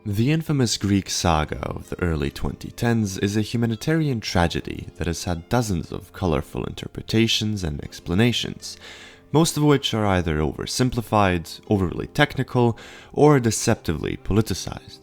The infamous Greek saga of the early 2010s is a humanitarian tragedy that has had dozens of colorful interpretations and explanations, most of which are either oversimplified, overly technical, or deceptively politicized.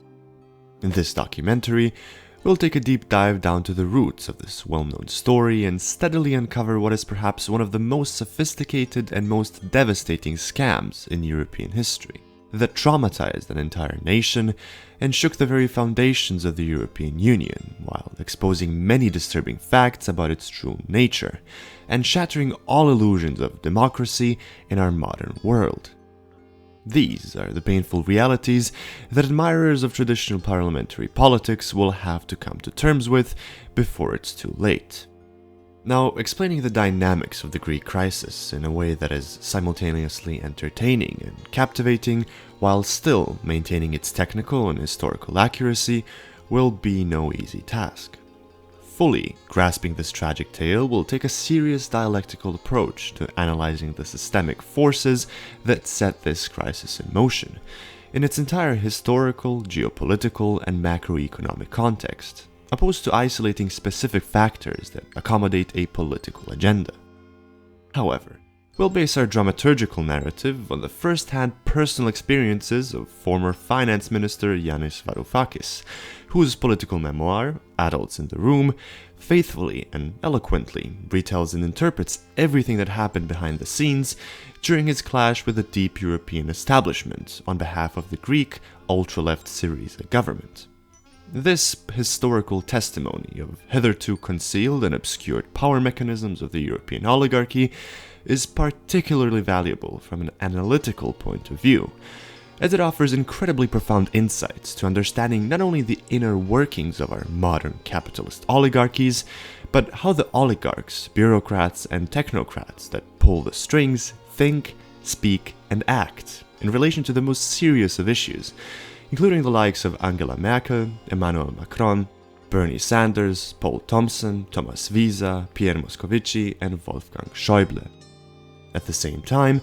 In this documentary, we'll take a deep dive down to the roots of this well-known story and steadily uncover what is perhaps one of the most sophisticated and most devastating scams in European history, that traumatized an entire nation and shook the very foundations of the European Union, while exposing many disturbing facts about its true nature, and shattering all illusions of democracy in our modern world. These are the painful realities that admirers of traditional parliamentary politics will have to come to terms with before it's too late. Now, explaining the dynamics of the Greek crisis in a way that is simultaneously entertaining and captivating while still maintaining its technical and historical accuracy will be no easy task. Fully grasping this tragic tale will take a serious dialectical approach to analyzing the systemic forces that set this crisis in motion, in its entire historical, geopolitical, and macroeconomic context, opposed to isolating specific factors that accommodate a political agenda. However, we'll base our dramaturgical narrative on the first-hand personal experiences of former finance minister Yanis Varoufakis, whose political memoir, Adults in the Room, faithfully and eloquently retells and interprets everything that happened behind the scenes during his clash with the deep European establishment on behalf of the Greek ultra-left Syriza government. This historical testimony of hitherto concealed and obscured power mechanisms of the European oligarchy is particularly valuable from an analytical point of view, as it offers incredibly profound insights to understanding not only the inner workings of our modern capitalist oligarchies, but how the oligarchs, bureaucrats, and technocrats that pull the strings think, speak, and act in relation to the most serious of issues, including the likes of Angela Merkel, Emmanuel Macron, Bernie Sanders, Paul Thompson, Thomas Visa, Pierre Moscovici, and Wolfgang Schäuble. At the same time,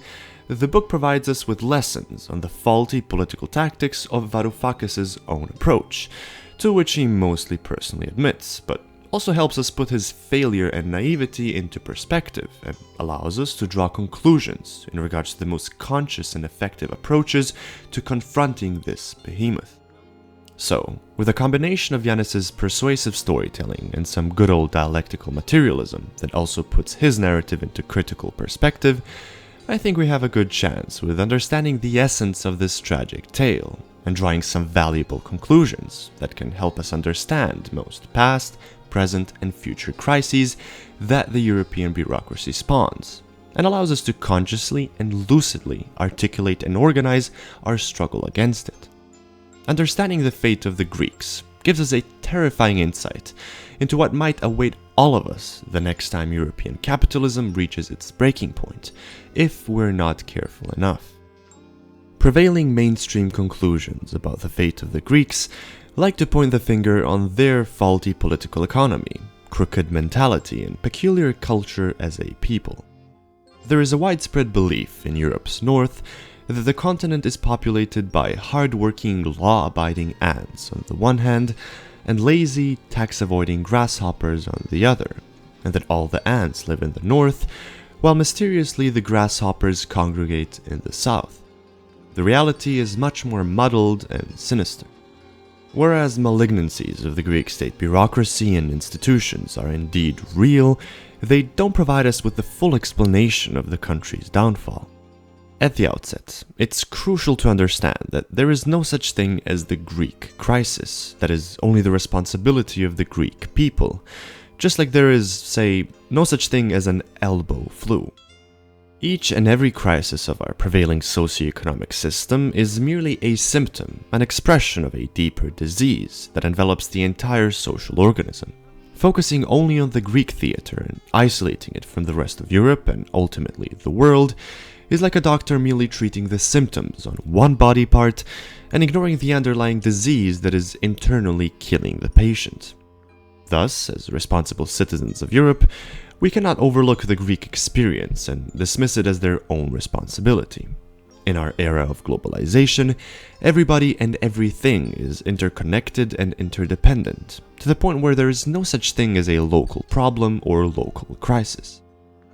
the book provides us with lessons on the faulty political tactics of Varoufakis' own approach, to which he mostly personally admits, but also helps us put his failure and naivety into perspective and allows us to draw conclusions in regards to the most conscious and effective approaches to confronting this behemoth. So, with a combination of Yanis' persuasive storytelling and some good old dialectical materialism that also puts his narrative into critical perspective, I think we have a good chance with understanding the essence of this tragic tale and drawing some valuable conclusions that can help us understand most past, present, and future crises that the European bureaucracy spawns, and allows us to consciously and lucidly articulate and organize our struggle against it. Understanding the fate of the Greeks gives us a terrifying insight into what might await all of us the next time European capitalism reaches its breaking point, if we're not careful enough. Prevailing mainstream conclusions about the fate of the Greeks like to point the finger on their faulty political economy, crooked mentality, and peculiar culture as a people. There is a widespread belief in Europe's north that the continent is populated by hard-working, law-abiding ants on the one hand, and lazy, tax-avoiding grasshoppers on the other, and that all the ants live in the north, while mysteriously the grasshoppers congregate in the south. The reality is much more muddled and sinister. Whereas malignancies of the Greek state bureaucracy and institutions are indeed real, they don't provide us with the full explanation of the country's downfall. At the outset, it's crucial to understand that there is no such thing as the Greek crisis that is only the responsibility of the Greek people, just like there is, say, no such thing as an elbow flu. Each and every crisis of our prevailing socioeconomic system is merely a symptom, an expression of a deeper disease that envelops the entire social organism. Focusing only on the Greek theater and isolating it from the rest of Europe and ultimately the world is like a doctor merely treating the symptoms on one body part and ignoring the underlying disease that is internally killing the patient. Thus, as responsible citizens of Europe, we cannot overlook the Greek experience and dismiss it as their own responsibility. In our era of globalization, everybody and everything is interconnected and interdependent, to the point where there is no such thing as a local problem or local crisis.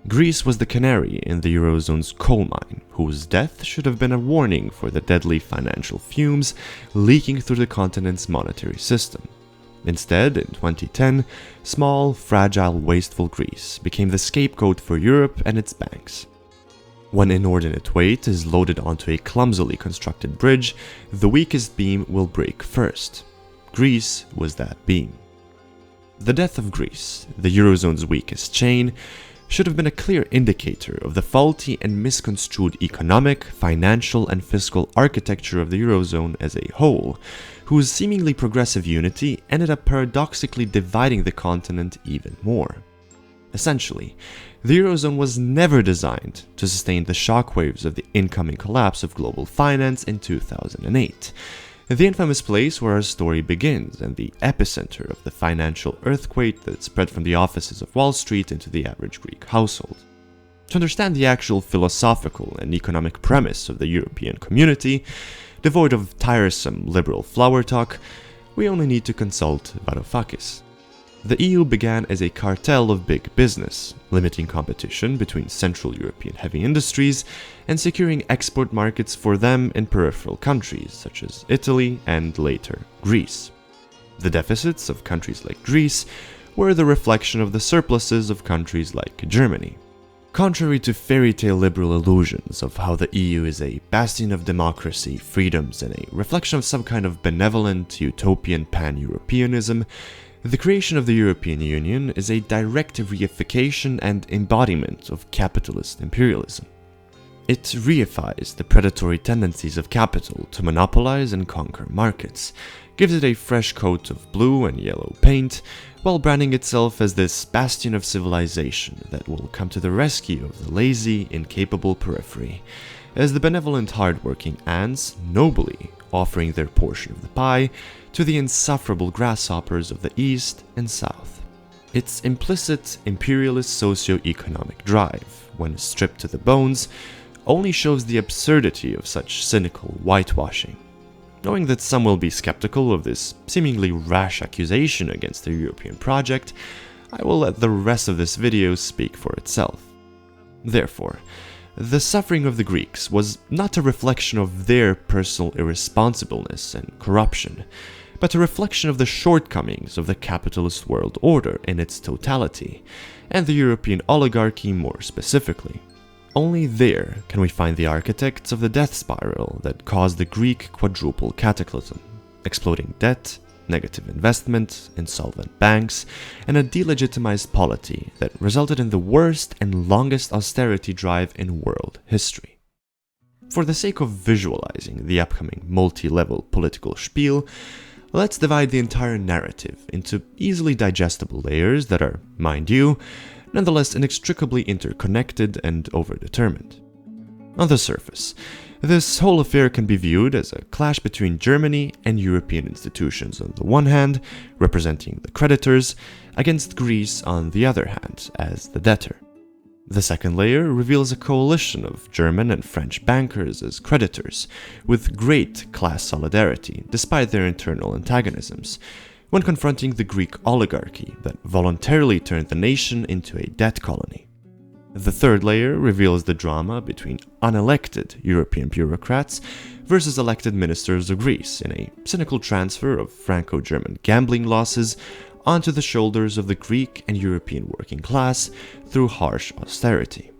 Greece was the canary in the Eurozone's coal mine, whose death should have been a warning for the deadly financial fumes leaking through the continent's monetary system. Instead, in 2010, small, fragile, wasteful Greece became the scapegoat for Europe and its banks. When inordinate weight is loaded onto a clumsily constructed bridge, the weakest beam will break first. Greece was that beam. The death of Greece, the Eurozone's weakest chain, should have been a clear indicator of the faulty and misconstrued economic, financial, and fiscal architecture of the Eurozone as a whole, whose seemingly progressive unity ended up paradoxically dividing the continent even more. Essentially, the Eurozone was never designed to sustain the shockwaves of the incoming collapse of global finance in 2008, the infamous place where our story begins and the epicenter of the financial earthquake that spread from the offices of Wall Street into the average Greek household. To understand the actual philosophical and economic premise of the European community, devoid of tiresome liberal flower talk, we only need to consult Varoufakis. The EU began as a cartel of big business, limiting competition between Central European heavy industries and securing export markets for them in peripheral countries such as Italy and later Greece. The deficits of countries like Greece were the reflection of the surpluses of countries like Germany. Contrary to fairy tale liberal illusions of how the EU is a bastion of democracy, freedoms, and a reflection of some kind of benevolent, utopian pan-Europeanism, the creation of the European Union is a direct reification and embodiment of capitalist imperialism. It reifies the predatory tendencies of capital to monopolize and conquer markets, gives it a fresh coat of blue and yellow paint, while branding itself as this bastion of civilization that will come to the rescue of the lazy, incapable periphery, as the benevolent hard-working ants nobly offering their portion of the pie to the insufferable grasshoppers of the East and South. Its implicit imperialist socio-economic drive, when stripped to the bones, only shows the absurdity of such cynical whitewashing. Knowing that some will be skeptical of this seemingly rash accusation against the European project, I will let the rest of this video speak for itself. Therefore, the suffering of the Greeks was not a reflection of their personal irresponsibleness and corruption, but a reflection of the shortcomings of the capitalist world order in its totality, and the European oligarchy more specifically. Only there can we find the architects of the death spiral that caused the Greek quadruple cataclysm: exploding debt, negative investment, insolvent banks, and a delegitimized polity that resulted in the worst and longest austerity drive in world history. For the sake of visualizing the upcoming multi-level political spiel, let's divide the entire narrative into easily digestible layers that are, mind you, nonetheless inextricably interconnected and overdetermined. On the surface, this whole affair can be viewed as a clash between Germany and European institutions on the one hand, representing the creditors, against Greece on the other hand, as the debtor. The second layer reveals a coalition of German and French bankers as creditors, with great class solidarity despite their internal antagonisms, when confronting the Greek oligarchy that voluntarily turned the nation into a debt colony. The third layer reveals the drama between unelected European bureaucrats versus elected ministers of Greece in a cynical transfer of Franco-German gambling losses onto the shoulders of the Greek and European working class through harsh austerity.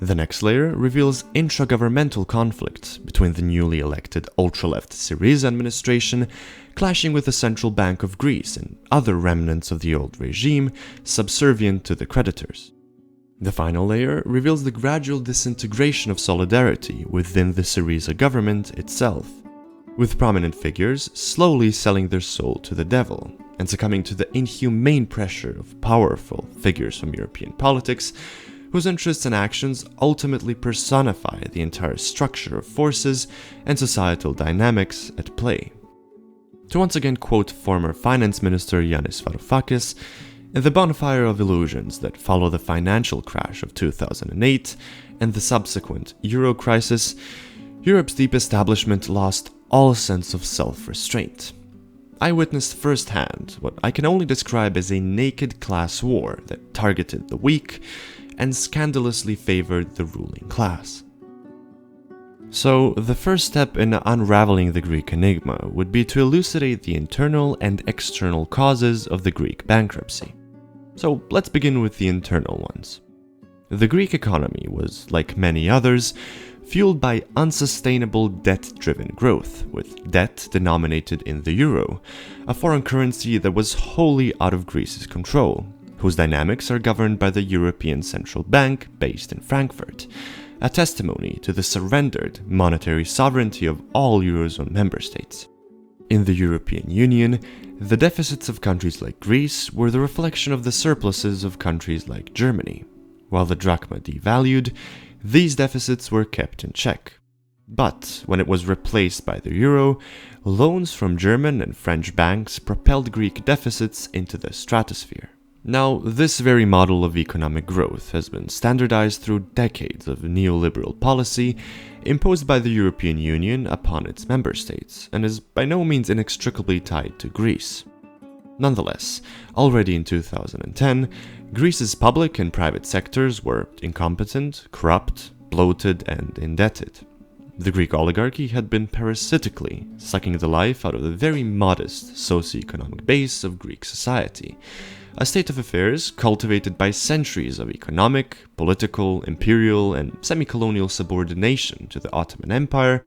The next layer reveals intragovernmental conflict between the newly elected ultra-left Syriza administration clashing with the Central Bank of Greece and other remnants of the old regime subservient to the creditors. The final layer reveals the gradual disintegration of solidarity within the Syriza government itself, with prominent figures slowly selling their soul to the devil and succumbing to the inhumane pressure of powerful figures from European politics whose interests and actions ultimately personify the entire structure of forces and societal dynamics at play. To once again quote former finance minister Yanis Varoufakis, in the bonfire of illusions that follow the financial crash of 2008 and the subsequent Euro crisis, Europe's deep establishment lost all sense of self-restraint. I witnessed firsthand what I can only describe as a naked class war that targeted the weak and scandalously favored the ruling class. So, the first step in unraveling the Greek enigma would be to elucidate the internal and external causes of the Greek bankruptcy. So, let's begin with the internal ones. The Greek economy was, like many others, fueled by unsustainable debt-driven growth, with debt denominated in the euro, a foreign currency that was wholly out of Greece's control, whose dynamics are governed by the European Central Bank based in Frankfurt, a testimony to the surrendered monetary sovereignty of all Eurozone member states. In the European Union, the deficits of countries like Greece were the reflection of the surpluses of countries like Germany. While the drachma devalued, these deficits were kept in check. But when it was replaced by the euro, loans from German and French banks propelled Greek deficits into the stratosphere. Now, this very model of economic growth has been standardized through decades of neoliberal policy imposed by the European Union upon its member states, and is by no means inextricably tied to Greece. Nonetheless, already in 2010, Greece's public and private sectors were incompetent, corrupt, bloated, and indebted. The Greek oligarchy had been parasitically sucking the life out of the very modest socioeconomic base of Greek society, a state of affairs cultivated by centuries of economic, political, imperial, and semi-colonial subordination to the Ottoman Empire,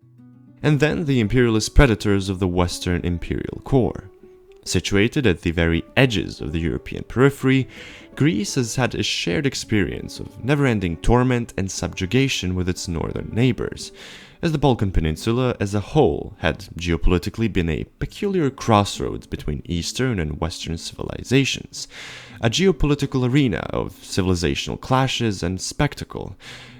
and then the imperialist predators of the Western imperial core. Situated at the very edges of the European periphery, Greece has had a shared experience of never-ending torment and subjugation with its northern neighbors, as the Balkan Peninsula as a whole had geopolitically been a peculiar crossroads between Eastern and Western civilizations, a geopolitical arena of civilizational clashes and spectacle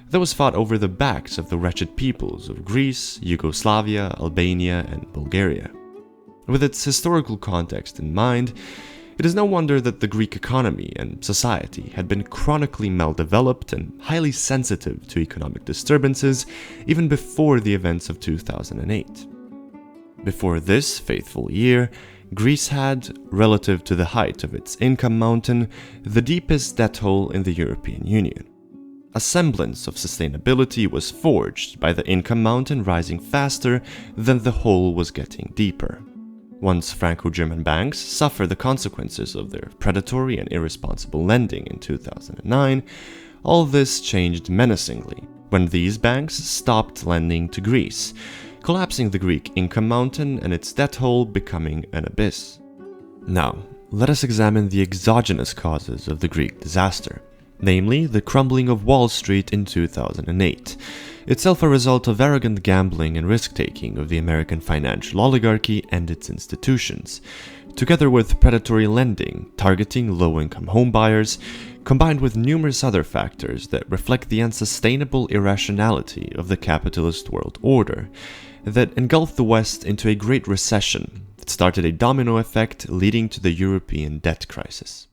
that was fought over the backs of the wretched peoples of Greece, Yugoslavia, Albania, and Bulgaria. With its historical context in mind, it is no wonder that the Greek economy and society had been chronically maldeveloped and highly sensitive to economic disturbances even before the events of 2008. Before this fateful year, Greece had, relative to the height of its income mountain, the deepest debt hole in the European Union. A semblance of sustainability was forged by the income mountain rising faster than the hole was getting deeper. Once Franco-German banks suffered the consequences of their predatory and irresponsible lending in 2009, all this changed menacingly when these banks stopped lending to Greece, collapsing the Greek income mountain and its debt hole becoming an abyss. Now, let us examine the exogenous causes of the Greek disaster, namely the crumbling of Wall Street in 2008, itself a result of arrogant gambling and risk-taking of the American financial oligarchy and its institutions, together with predatory lending targeting low-income homebuyers, combined with numerous other factors that reflect the unsustainable irrationality of the capitalist world order that engulfed the West into a great recession that started a domino effect leading to the European debt crisis.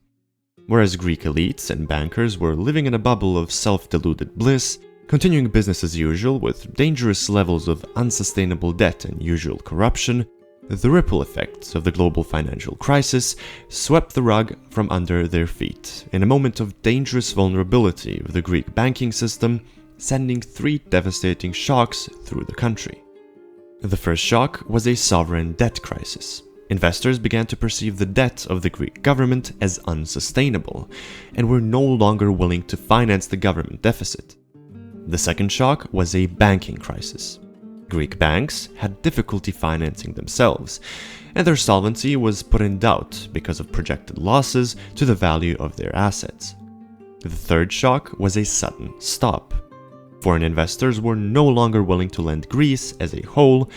Whereas Greek elites and bankers were living in a bubble of self-deluded bliss, continuing business as usual with dangerous levels of unsustainable debt and usual corruption, the ripple effects of the global financial crisis swept the rug from under their feet in a moment of dangerous vulnerability of the Greek banking system, sending three devastating shocks through the country. The first shock was a sovereign debt crisis. Investors began to perceive the debt of the Greek government as unsustainable, and were no longer willing to finance the government deficit. The second shock was a banking crisis. Greek banks had difficulty financing themselves, and their solvency was put in doubt because of projected losses to the value of their assets. The third shock was a sudden stop. Foreign investors were no longer willing to lend Greece as a whole,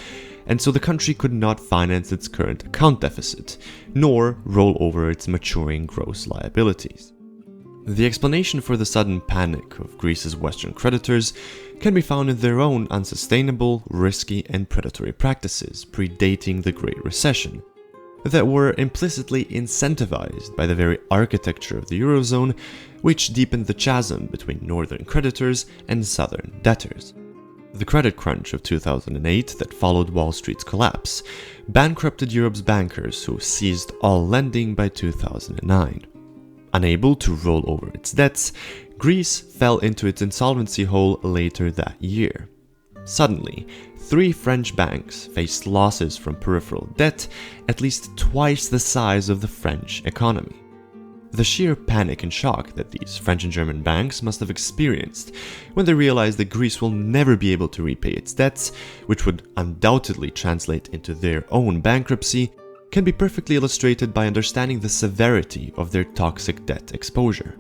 and so the country could not finance its current account deficit, nor roll over its maturing gross liabilities. The explanation for the sudden panic of Greece's Western creditors can be found in their own unsustainable, risky, and predatory practices predating the Great Recession, that were implicitly incentivized by the very architecture of the Eurozone, which deepened the chasm between northern creditors and southern debtors. The credit crunch of 2008 that followed Wall Street's collapse bankrupted Europe's bankers, who ceased all lending by 2009. Unable to roll over its debts, Greece fell into its insolvency hole later that year. Suddenly, 3 French banks faced losses from peripheral debt at least twice the size of the French economy. The sheer panic and shock that these French and German banks must have experienced when they realized that Greece will never be able to repay its debts, which would undoubtedly translate into their own bankruptcy, can be perfectly illustrated by understanding the severity of their toxic debt exposure.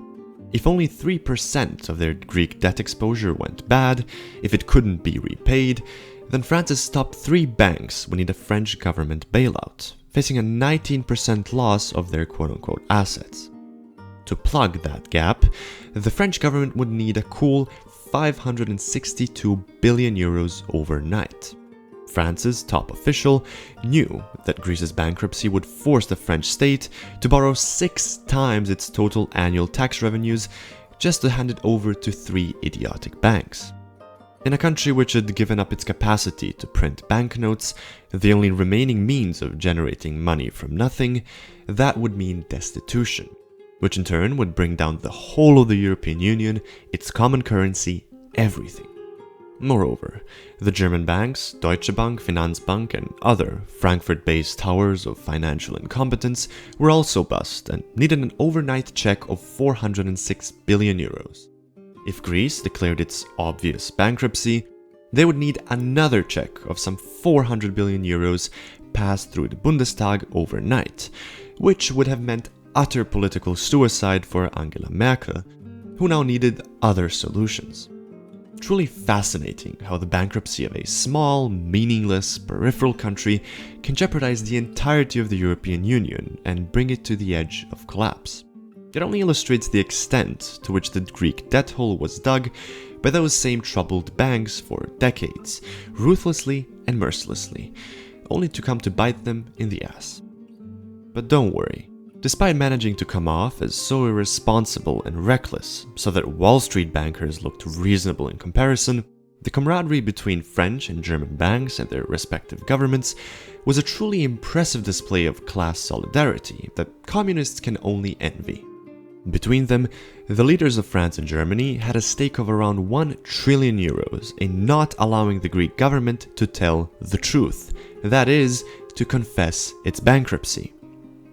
If only 3% of their Greek debt exposure went bad, if it couldn't be repaid, then France's top 3 banks would need a French government bailout, facing a 19% loss of their quote-unquote assets. To plug that gap, the French government would need a cool 562 billion euros overnight. France's top official knew that Greece's bankruptcy would force the French state to borrow 6 times its total annual tax revenues just to hand it over to 3 idiotic banks. In a country which had given up its capacity to print banknotes, the only remaining means of generating money from nothing, that would mean destitution, which in turn would bring down the whole of the European Union, its common currency, everything. Moreover, the German banks, Deutsche Bank, Finanzbank, and other Frankfurt-based towers of financial incompetence were also bust and needed an overnight check of 406 billion euros. If Greece declared its obvious bankruptcy, they would need another check of some 400 billion euros passed through the Bundestag overnight, which would have meant utter political suicide for Angela Merkel, who now needed other solutions. Truly fascinating how the bankruptcy of a small, meaningless, peripheral country can jeopardize the entirety of the European Union and bring it to the edge of collapse. It only illustrates the extent to which the Greek debt hole was dug by those same troubled banks for decades, ruthlessly and mercilessly, only to come to bite them in the ass. But don't worry. Despite managing to come off as so irresponsible and reckless so that Wall Street bankers looked reasonable in comparison, the camaraderie between French and German banks and their respective governments was a truly impressive display of class solidarity that communists can only envy. Between them, the leaders of France and Germany had a stake of around 1 trillion euros in not allowing the Greek government to tell the truth, that is, to confess its bankruptcy.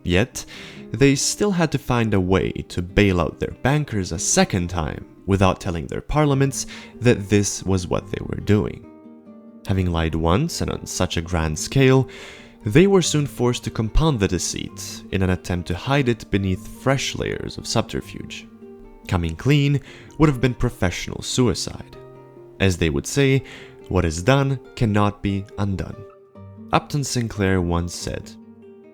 Yet, they still had to find a way to bail out their bankers a second time without telling their parliaments that this was what they were doing. Having lied once and on such a grand scale, they were soon forced to compound the deceit in an attempt to hide it beneath fresh layers of subterfuge. Coming clean would have been professional suicide. As they would say, what is done cannot be undone. Upton Sinclair once said,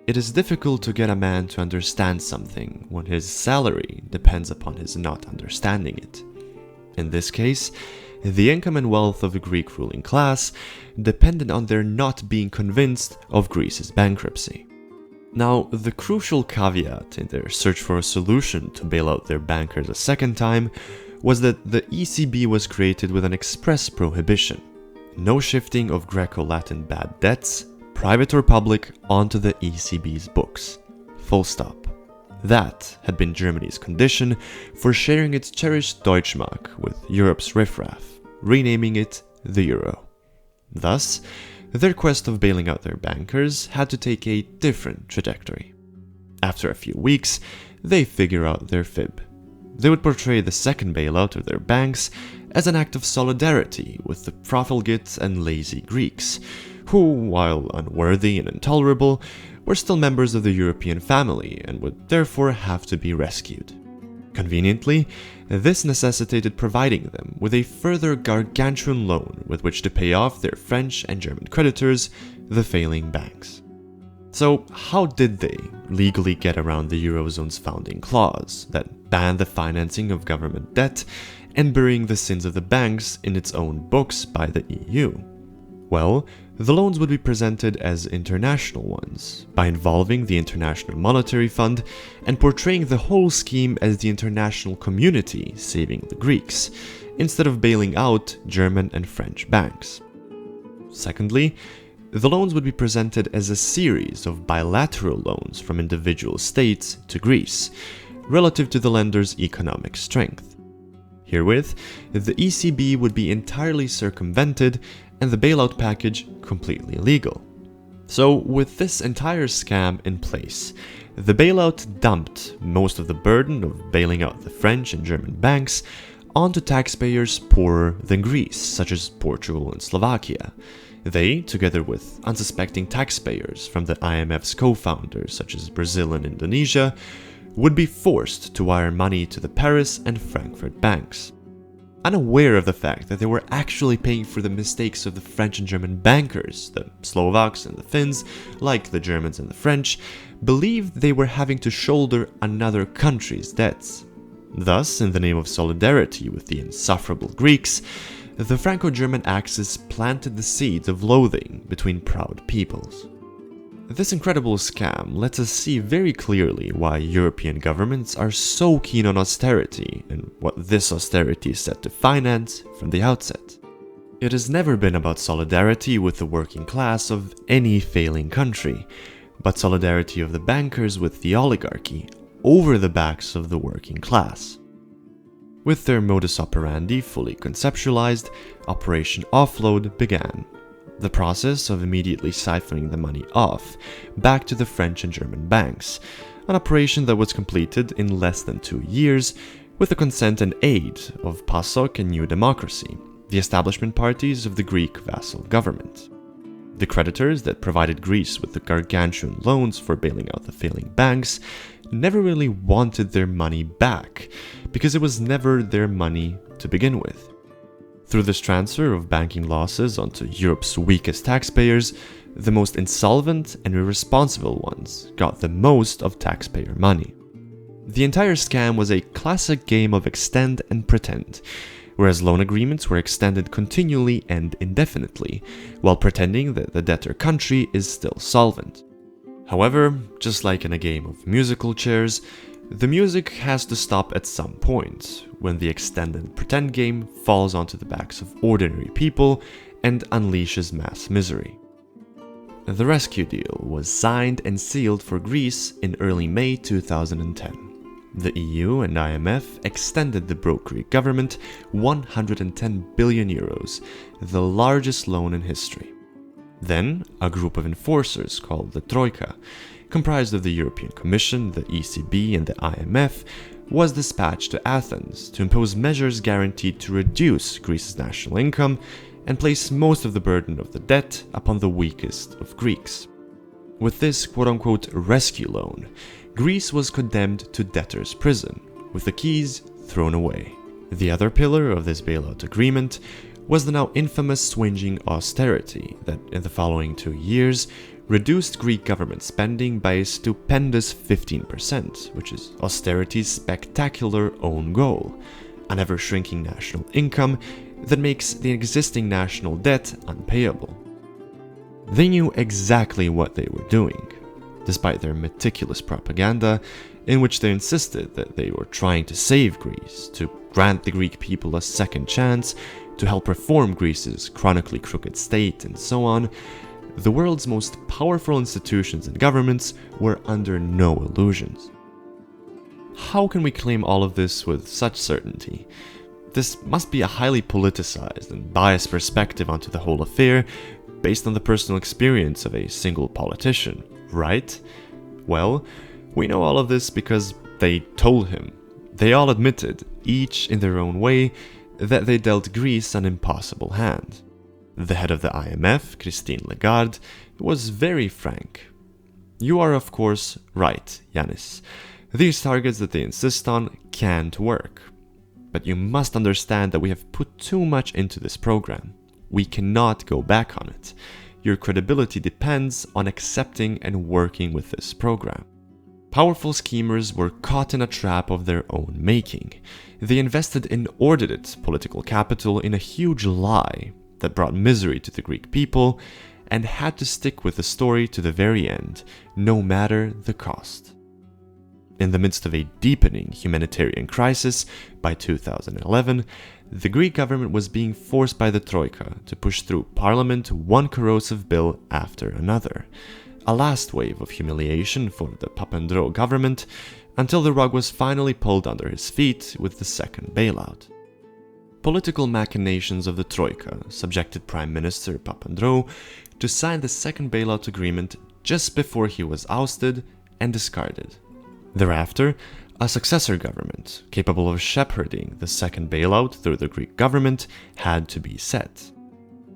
"It is difficult to get a man to understand something when his salary depends upon his not understanding it." In this case, the income and wealth of the Greek ruling class depended on their not being convinced of Greece's bankruptcy. Now, the crucial caveat in their search for a solution to bail out their bankers a second time was that the ECB was created with an express prohibition: no shifting of Greco-Latin bad debts, private or public, onto the ECB's books. Full stop. That had been Germany's condition for sharing its cherished Deutschmark with Europe's riffraff, renaming it the euro. Thus, their quest of bailing out their bankers had to take a different trajectory. After a few weeks, they figure out their fib. They would portray the second bailout of their banks as an act of solidarity with the profligate and lazy Greeks, who, while unworthy and intolerable, were still members of the European family and would therefore have to be rescued. Conveniently, this necessitated providing them with a further gargantuan loan with which to pay off their French and German creditors, the failing banks. So, how did they legally get around the Eurozone's founding clause that banned the financing of government debt and burying the sins of the banks in its own books by the EU? Well, the loans would be presented as international ones, by involving the International Monetary Fund and portraying the whole scheme as the international community saving the Greeks, instead of bailing out German and French banks. Secondly, the loans would be presented as a series of bilateral loans from individual states to Greece, relative to the lender's economic strength. Herewith, the ECB would be entirely circumvented and the bailout package completely illegal. So, with this entire scam in place, the bailout dumped most of the burden of bailing out the French and German banks onto taxpayers poorer than Greece, such as Portugal and Slovakia. They, together with unsuspecting taxpayers from the IMF's co-founders, such as Brazil and Indonesia, would be forced to wire money to the Paris and Frankfurt banks. Unaware of the fact that they were actually paying for the mistakes of the French and German bankers, the Slovaks and the Finns, like the Germans and the French, believed they were having to shoulder another country's debts. Thus, in the name of solidarity with the insufferable Greeks, the Franco-German Axis planted the seeds of loathing between proud peoples. This incredible scam lets us see very clearly why European governments are so keen on austerity and what this austerity is set to finance from the outset. It has never been about solidarity with the working class of any failing country, but solidarity of the bankers with the oligarchy over the backs of the working class. With their modus operandi fully conceptualized, Operation Offload began. The process of immediately siphoning the money off, back to the French and German banks, an operation that was completed in less than 2 years with the consent and aid of PASOK and New Democracy, the establishment parties of the Greek vassal government. The creditors that provided Greece with the gargantuan loans for bailing out the failing banks never really wanted their money back, because it was never their money to begin with. Through this transfer of banking losses onto Europe's weakest taxpayers, the most insolvent and irresponsible ones got the most of taxpayer money. The entire scam was a classic game of extend and pretend, whereas loan agreements were extended continually and indefinitely, while pretending that the debtor country is still solvent. However, just like in a game of musical chairs, the music has to stop at some point, when the extend and pretend game falls onto the backs of ordinary people and unleashes mass misery. The rescue deal was signed and sealed for Greece in early May 2010. The EU and IMF extended the broke Greek government 110 billion euros, the largest loan in history. Then, a group of enforcers called the Troika, comprised of the European Commission, the ECB and the IMF, was dispatched to Athens to impose measures guaranteed to reduce Greece's national income and place most of the burden of the debt upon the weakest of Greeks. With this quote-unquote rescue loan, Greece was condemned to debtor's prison, with the keys thrown away. The other pillar of this bailout agreement was the now infamous swinging austerity that, in the following 2 years, reduced Greek government spending by a stupendous 15%, which is austerity's spectacular own goal, an ever-shrinking national income that makes the existing national debt unpayable. They knew exactly what they were doing, despite their meticulous propaganda, in which they insisted that they were trying to save Greece, to grant the Greek people a second chance, to help reform Greece's chronically crooked state, and so on. The world's most powerful institutions and governments were under no illusions. How can we claim all of this with such certainty? This must be a highly politicized and biased perspective onto the whole affair, based on the personal experience of a single politician, right? Well, we know all of this because they told him. They all admitted, each in their own way, that they dealt Greece an impossible hand. The head of the IMF, Christine Lagarde, was very frank. You are of course right, Yanis. These targets that they insist on can't work. But you must understand that we have put too much into this program. We cannot go back on it. Your credibility depends on accepting and working with this program. Powerful schemers were caught in a trap of their own making. They invested inordinate political capital in a huge lie that brought misery to the Greek people and had to stick with the story to the very end, no matter the cost. In the midst of a deepening humanitarian crisis, by 2011, the Greek government was being forced by the Troika to push through parliament one corrosive bill after another. A last wave of humiliation for the Papandreou government, until the rug was finally pulled under his feet with the second bailout. Political machinations of the Troika subjected Prime Minister Papandreou to sign the second bailout agreement just before he was ousted and discarded. Thereafter, a successor government, capable of shepherding the second bailout through the Greek government, had to be set.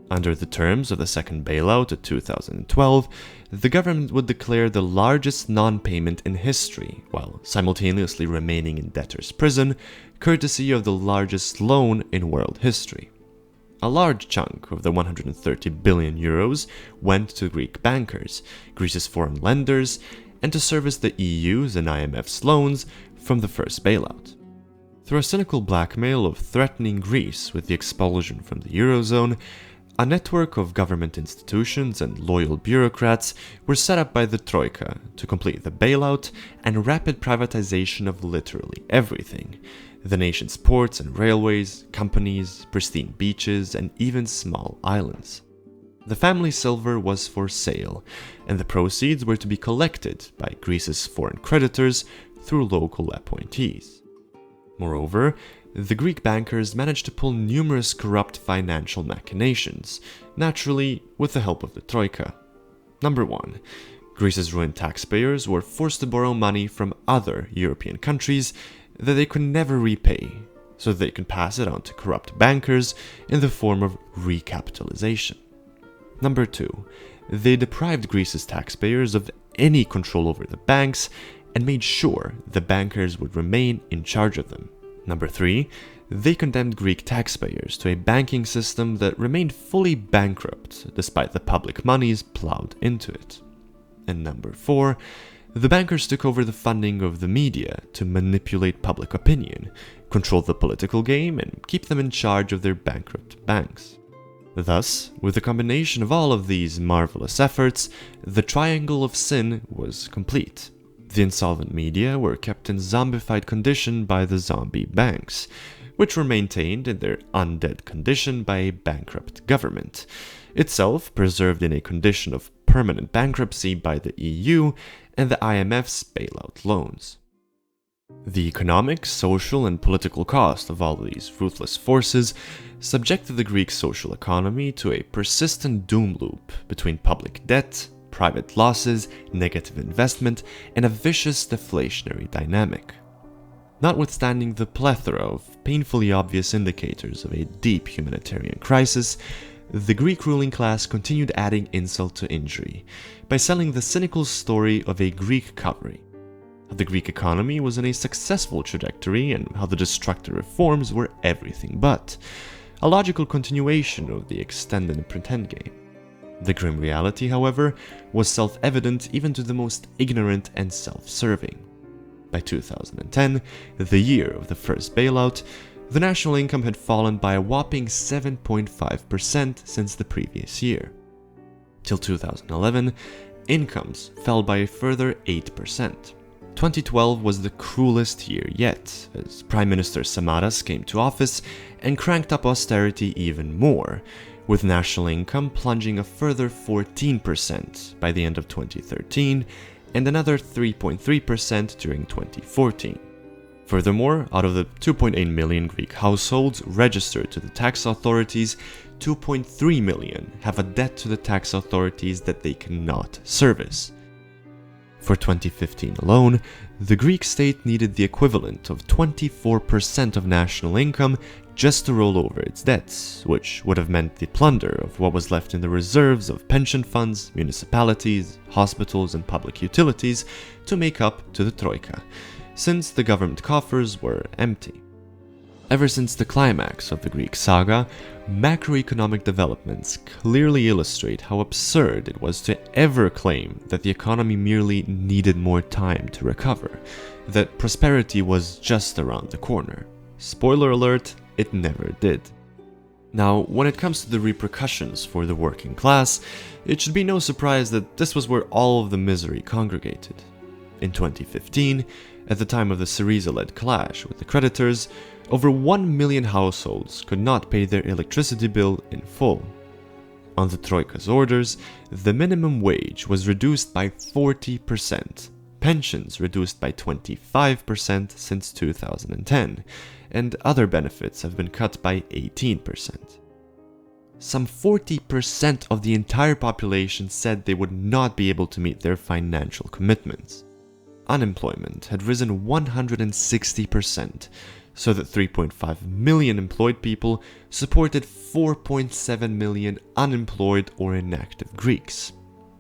Under the terms of the second bailout of 2012, the government would declare the largest non-payment in history, while simultaneously remaining in debtor's prison, courtesy of the largest loan in world history. A large chunk of the 130 billion euros went to Greek bankers, Greece's foreign lenders, and to service the EU's and IMF's loans from the first bailout. Through a cynical blackmail of threatening Greece with the expulsion from the Eurozone, a network of government institutions and loyal bureaucrats were set up by the Troika to complete the bailout and rapid privatization of literally everything: the nation's ports and railways, companies, pristine beaches, and even small islands. The family silver was for sale, and the proceeds were to be collected by Greece's foreign creditors through local appointees. Moreover, the Greek bankers managed to pull numerous corrupt financial machinations, naturally with the help of the Troika. Number 1. Greece's ruined taxpayers were forced to borrow money from other European countries that they could never repay, so that they could pass it on to corrupt bankers in the form of recapitalization. Number 2. They deprived Greece's taxpayers of any control over the banks and made sure the bankers would remain in charge of them. Number 3. They condemned Greek taxpayers to a banking system that remained fully bankrupt despite the public monies plowed into it. And number 4. The bankers took over the funding of the media to manipulate public opinion, control the political game, and keep them in charge of their bankrupt banks. Thus, with the combination of all of these marvelous efforts, the triangle of sin was complete. The insolvent media were kept in zombified condition by the zombie banks, which were maintained in their undead condition by a bankrupt government, itself preserved in a condition of permanent bankruptcy by the EU and the IMF's bailout loans. The economic, social, and political cost of all these ruthless forces subjected the Greek social economy to a persistent doom loop between public debt, private losses, negative investment, and a vicious deflationary dynamic. Notwithstanding the plethora of painfully obvious indicators of a deep humanitarian crisis, the Greek ruling class continued adding insult to injury by selling the cynical story of a Greek recovery. How the Greek economy was on a successful trajectory and how the destructive reforms were everything but, a logical continuation of the extend and pretend game. The grim reality, however, was self-evident even to the most ignorant and self-serving. By 2010, the year of the first bailout, the national income had fallen by a whopping 7.5% since the previous year. Till 2011, incomes fell by a further 8%. 2012 was the cruelest year yet, as Prime Minister Samaras came to office and cranked up austerity even more, with national income plunging a further 14% by the end of 2013 and another 3.3% during 2014. Furthermore, out of the 2.8 million Greek households registered to the tax authorities, 2.3 million have a debt to the tax authorities that they cannot service. For 2015 alone, the Greek state needed the equivalent of 24% of national income just to roll over its debts, which would have meant the plunder of what was left in the reserves of pension funds, municipalities, hospitals, and public utilities to make up to the Troika, since the government coffers were empty. Ever since the climax of the Greek saga, macroeconomic developments clearly illustrate how absurd it was to ever claim that the economy merely needed more time to recover, that prosperity was just around the corner. Spoiler alert, it never did. Now, when it comes to the repercussions for the working class, it should be no surprise that this was where all of the misery congregated. In 2015, At the time of the Syriza-led clash with the creditors, over 1 million households could not pay their electricity bill in full. On the Troika's orders, the minimum wage was reduced by 40%, pensions reduced by 25% since 2010, and other benefits have been cut by 18%. Some 40% of the entire population said they would not be able to meet their financial commitments. Unemployment had risen 160%, so that 3.5 million employed people supported 4.7 million unemployed or inactive Greeks.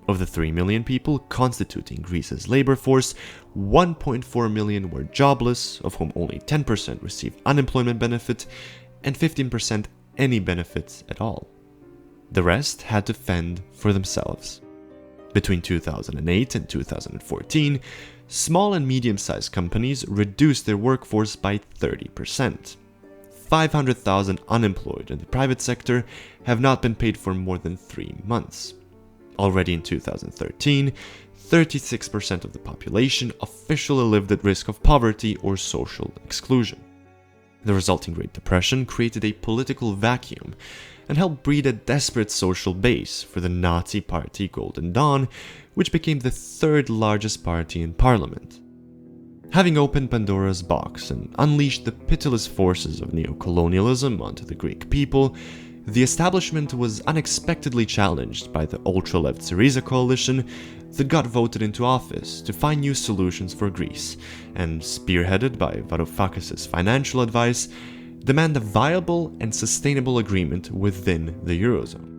Of the 3 million people constituting Greece's labor force, 1.4 million were jobless, of whom only 10% received unemployment benefit, and 15% any benefits at all. The rest had to fend for themselves. Between 2008 and 2014, small and medium-sized companies reduced their workforce by 30%. 500,000 unemployed in the private sector have not been paid for more than 3 months. Already in 2013, 36% of the population officially lived at risk of poverty or social exclusion. The resulting Great Depression created a political vacuum and helped breed a desperate social base for the Nazi party Golden Dawn, which became the third largest party in parliament. Having opened Pandora's box and unleashed the pitiless forces of neocolonialism onto the Greek people, the establishment was unexpectedly challenged by the ultra-left Syriza coalition that got voted into office to find new solutions for Greece, and spearheaded by Varoufakis' financial advice, demand a viable and sustainable agreement within the Eurozone.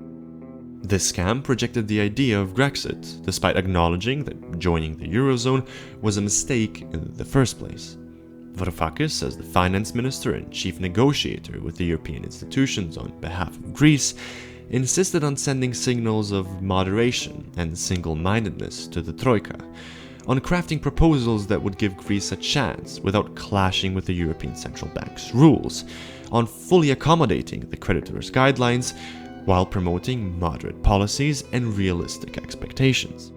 This scam projected the idea of Grexit, despite acknowledging that joining the Eurozone was a mistake in the first place. Varoufakis, as the finance minister and chief negotiator with the European institutions on behalf of Greece, insisted on sending signals of moderation and single-mindedness to the Troika, on crafting proposals that would give Greece a chance without clashing with the European Central Bank's rules, on fully accommodating the creditors' guidelines while promoting moderate policies and realistic expectations.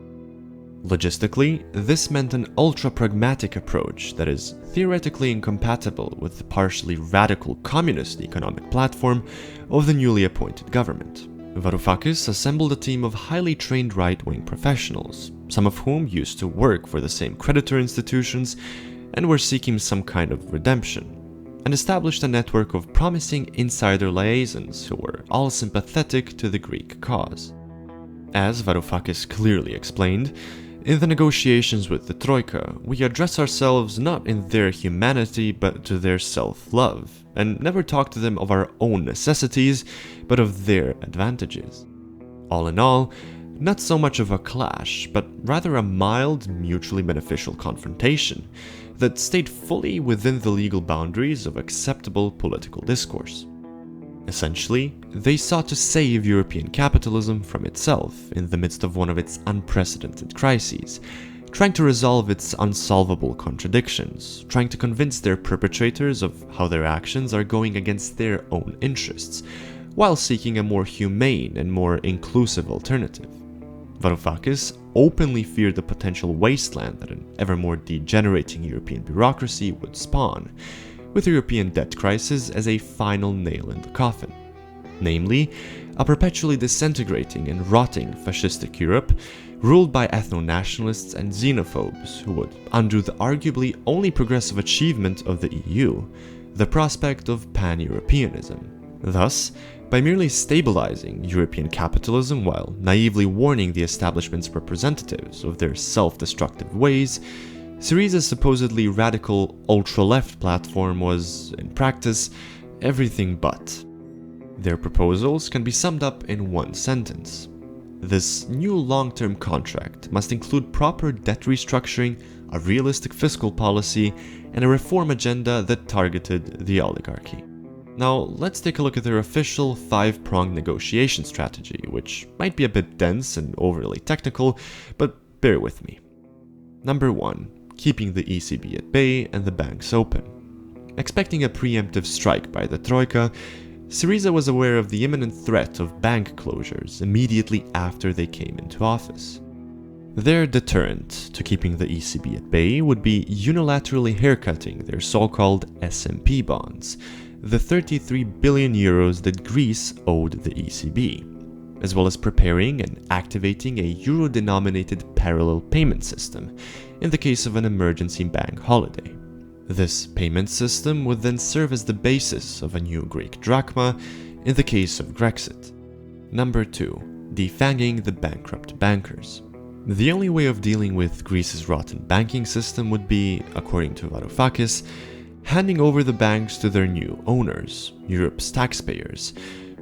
Logistically, this meant an ultra-pragmatic approach that is theoretically incompatible with the partially radical communist economic platform of the newly appointed government. Varoufakis assembled a team of highly trained right-wing professionals, some of whom used to work for the same creditor institutions and were seeking some kind of redemption, and established a network of promising insider liaisons who were all sympathetic to the Greek cause. As Varoufakis clearly explained, in the negotiations with the Troika, we address ourselves not in their humanity but to their self-love, and never talk to them of our own necessities, but of their advantages. All in all, not so much of a clash, but rather a mild, mutually beneficial confrontation that stayed fully within the legal boundaries of acceptable political discourse. Essentially, they sought to save European capitalism from itself in the midst of one of its unprecedented crises, trying to resolve its unsolvable contradictions, trying to convince their perpetrators of how their actions are going against their own interests, while seeking a more humane and more inclusive alternative. Varoufakis openly feared the potential wasteland that an ever more degenerating European bureaucracy would spawn, with the European debt crisis as a final nail in the coffin. Namely, a perpetually disintegrating and rotting fascistic Europe ruled by ethno-nationalists and xenophobes who would undo the arguably only progressive achievement of the EU, the prospect of pan-Europeanism. Thus, by merely stabilizing European capitalism while naively warning the establishment's representatives of their self-destructive ways, Syriza's supposedly radical ultra-left platform was, in practice, everything but. Their proposals can be summed up in one sentence. This new long-term contract must include proper debt restructuring, a realistic fiscal policy, and a reform agenda that targeted the oligarchy. Now, let's take a look at their official 5-pronged negotiation strategy, which might be a bit dense and overly technical, but bear with me. Number 1. Keeping the ECB at bay and the banks open. Expecting a preemptive strike by the Troika, Syriza was aware of the imminent threat of bank closures immediately after they came into office. Their deterrent to keeping the ECB at bay would be unilaterally haircutting their so-called SMP bonds, the 33 billion euros that Greece owed the ECB, as well as preparing and activating a euro-denominated parallel payment system in the case of an emergency bank holiday. This payment system would then serve as the basis of a new Greek drachma in the case of Grexit. Number 2. Defanging the bankrupt bankers. The only way of dealing with Greece's rotten banking system would be, according to Varoufakis, handing over the banks to their new owners, Europe's taxpayers,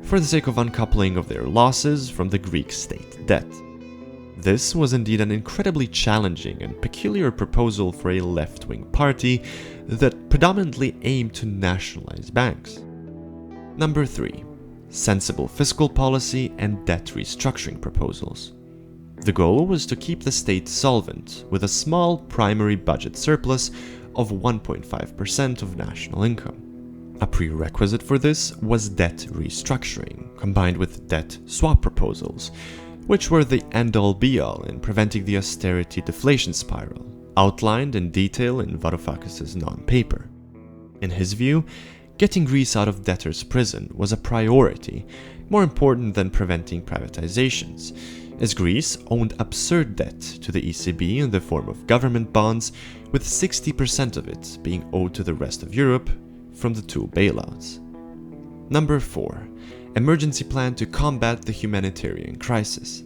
for the sake of uncoupling of their losses from the Greek state debt. This was indeed an incredibly challenging and peculiar proposal for a left-wing party that predominantly aimed to nationalize banks. Number 3. Sensible fiscal policy and debt restructuring proposals. The goal was to keep the state solvent with a small primary budget surplus of 1.5% of national income. A prerequisite for this was debt restructuring, combined with debt swap proposals, which were the end-all be-all in preventing the austerity deflation spiral, outlined in detail in Varoufakis' non-paper. In his view, getting Greece out of debtor's prison was a priority, more important than preventing privatizations, as Greece owned absurd debt to the ECB in the form of government bonds, with 60% of it being owed to the rest of Europe from the two bailouts. Number 4. Emergency plan to combat the humanitarian crisis.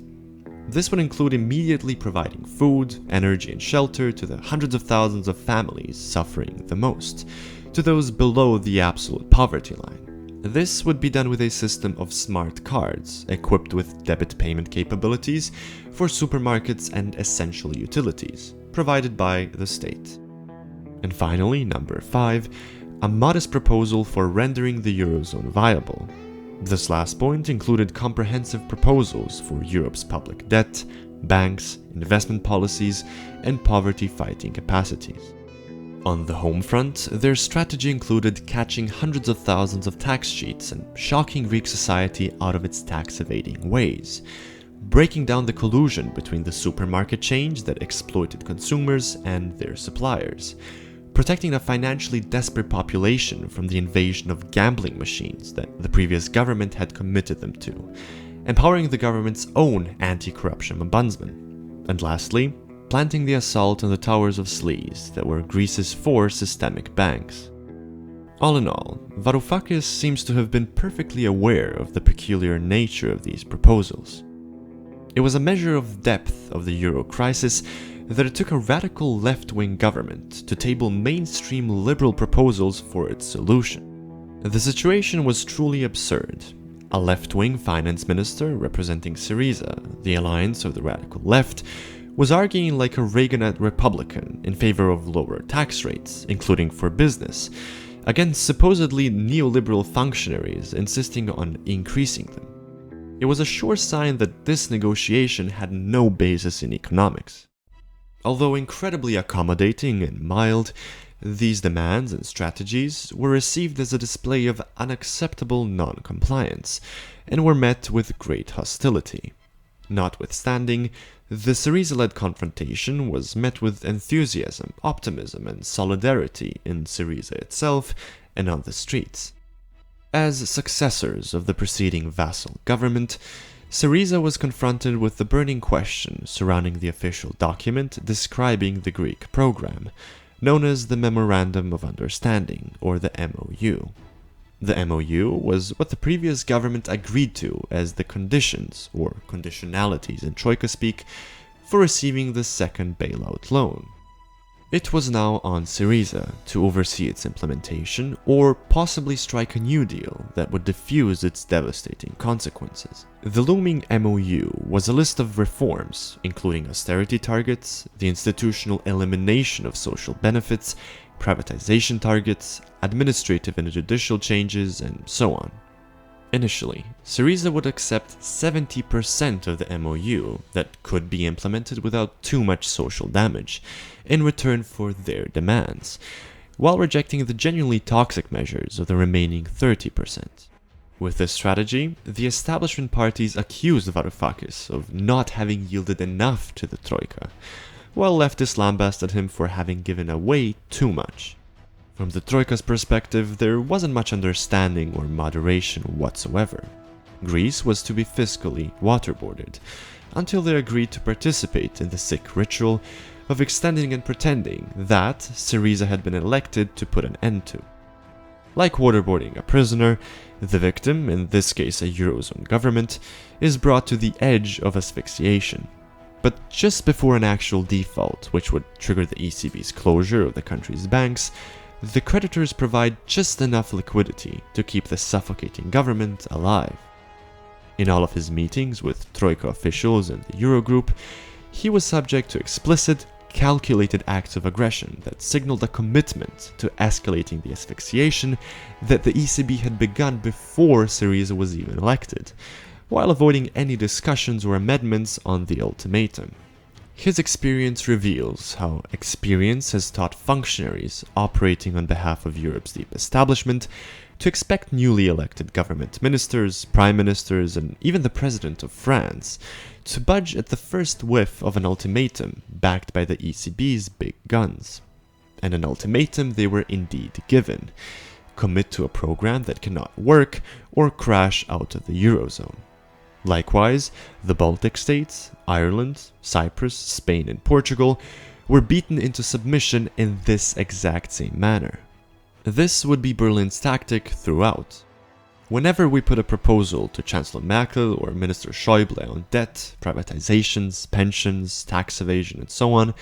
This would include immediately providing food, energy, and shelter to the hundreds of thousands of families suffering the most, to those below the absolute poverty line. This would be done with a system of smart cards equipped with debit payment capabilities for supermarkets and essential utilities, provided by the state. And finally, number 5, a modest proposal for rendering the Eurozone viable. This last point included comprehensive proposals for Europe's public debt, banks, investment policies, and poverty-fighting capacities. On the home front, their strategy included catching hundreds of thousands of tax cheats and shocking Greek society out of its tax-evading ways, breaking down the collusion between the supermarket chains that exploited consumers and their suppliers, protecting a financially desperate population from the invasion of gambling machines that the previous government had committed them to, empowering the government's own anti-corruption ombudsman, and lastly, planting the assault on the towers of sleaze that were Greece's 4 systemic banks. All in all, Varoufakis seems to have been perfectly aware of the peculiar nature of these proposals. It was a measure of depth of the euro crisis that it took a radical left-wing government to table mainstream liberal proposals for its solution. The situation was truly absurd. A left-wing finance minister representing Syriza, the alliance of the radical left, was arguing like a Reaganite Republican in favor of lower tax rates, including for business, against supposedly neoliberal functionaries insisting on increasing them. It was a sure sign that this negotiation had no basis in economics. Although incredibly accommodating and mild, these demands and strategies were received as a display of unacceptable non-compliance and were met with great hostility. Notwithstanding, the Syriza-led confrontation was met with enthusiasm, optimism, and solidarity in Syriza itself and on the streets. As successors of the preceding vassal government, Syriza was confronted with the burning question surrounding the official document describing the Greek program, known as the Memorandum of Understanding, or the MOU. The MOU was what the previous government agreed to as the conditions, or conditionalities in Troika speak, for receiving the second bailout loan. It was now on Syriza to oversee its implementation or possibly strike a new deal that would diffuse its devastating consequences. The looming MOU was a list of reforms, including austerity targets, the institutional elimination of social benefits, privatization targets, administrative and judicial changes, and so on. Initially, Syriza would accept 70% of the MOU that could be implemented without too much social damage, in return for their demands, while rejecting the genuinely toxic measures of the remaining 30%. With this strategy, the establishment parties accused Varoufakis of not having yielded enough to the Troika, while leftists lambasted him for having given away too much. From the Troika's perspective, there wasn't much understanding or moderation whatsoever. Greece was to be fiscally waterboarded, until they agreed to participate in the sick ritual of extending and pretending that Syriza had been elected to put an end to. Like waterboarding a prisoner, the victim, in this case a Eurozone government, is brought to the edge of asphyxiation. But just before an actual default, which would trigger the ECB's closure of the country's banks, the creditors provide just enough liquidity to keep the suffocating government alive. In all of his meetings with Troika officials and the Eurogroup, he was subject to explicit, calculated acts of aggression that signaled a commitment to escalating the asphyxiation that the ECB had begun before Syriza was even elected, while avoiding any discussions or amendments on the ultimatum. His experience reveals how experience has taught functionaries operating on behalf of Europe's deep establishment to expect newly elected government ministers, prime ministers, and even the president of France to budge at the first whiff of an ultimatum backed by the ECB's big guns. And an ultimatum they were indeed given: commit to a program that cannot work or crash out of the Eurozone. Likewise, the Baltic states, Ireland, Cyprus, Spain, and Portugal were beaten into submission in this exact same manner. This would be Berlin's tactic throughout. Whenever we put a proposal to Chancellor Merkel or Minister Schäuble on debt, privatizations, pensions, tax evasion, and so on,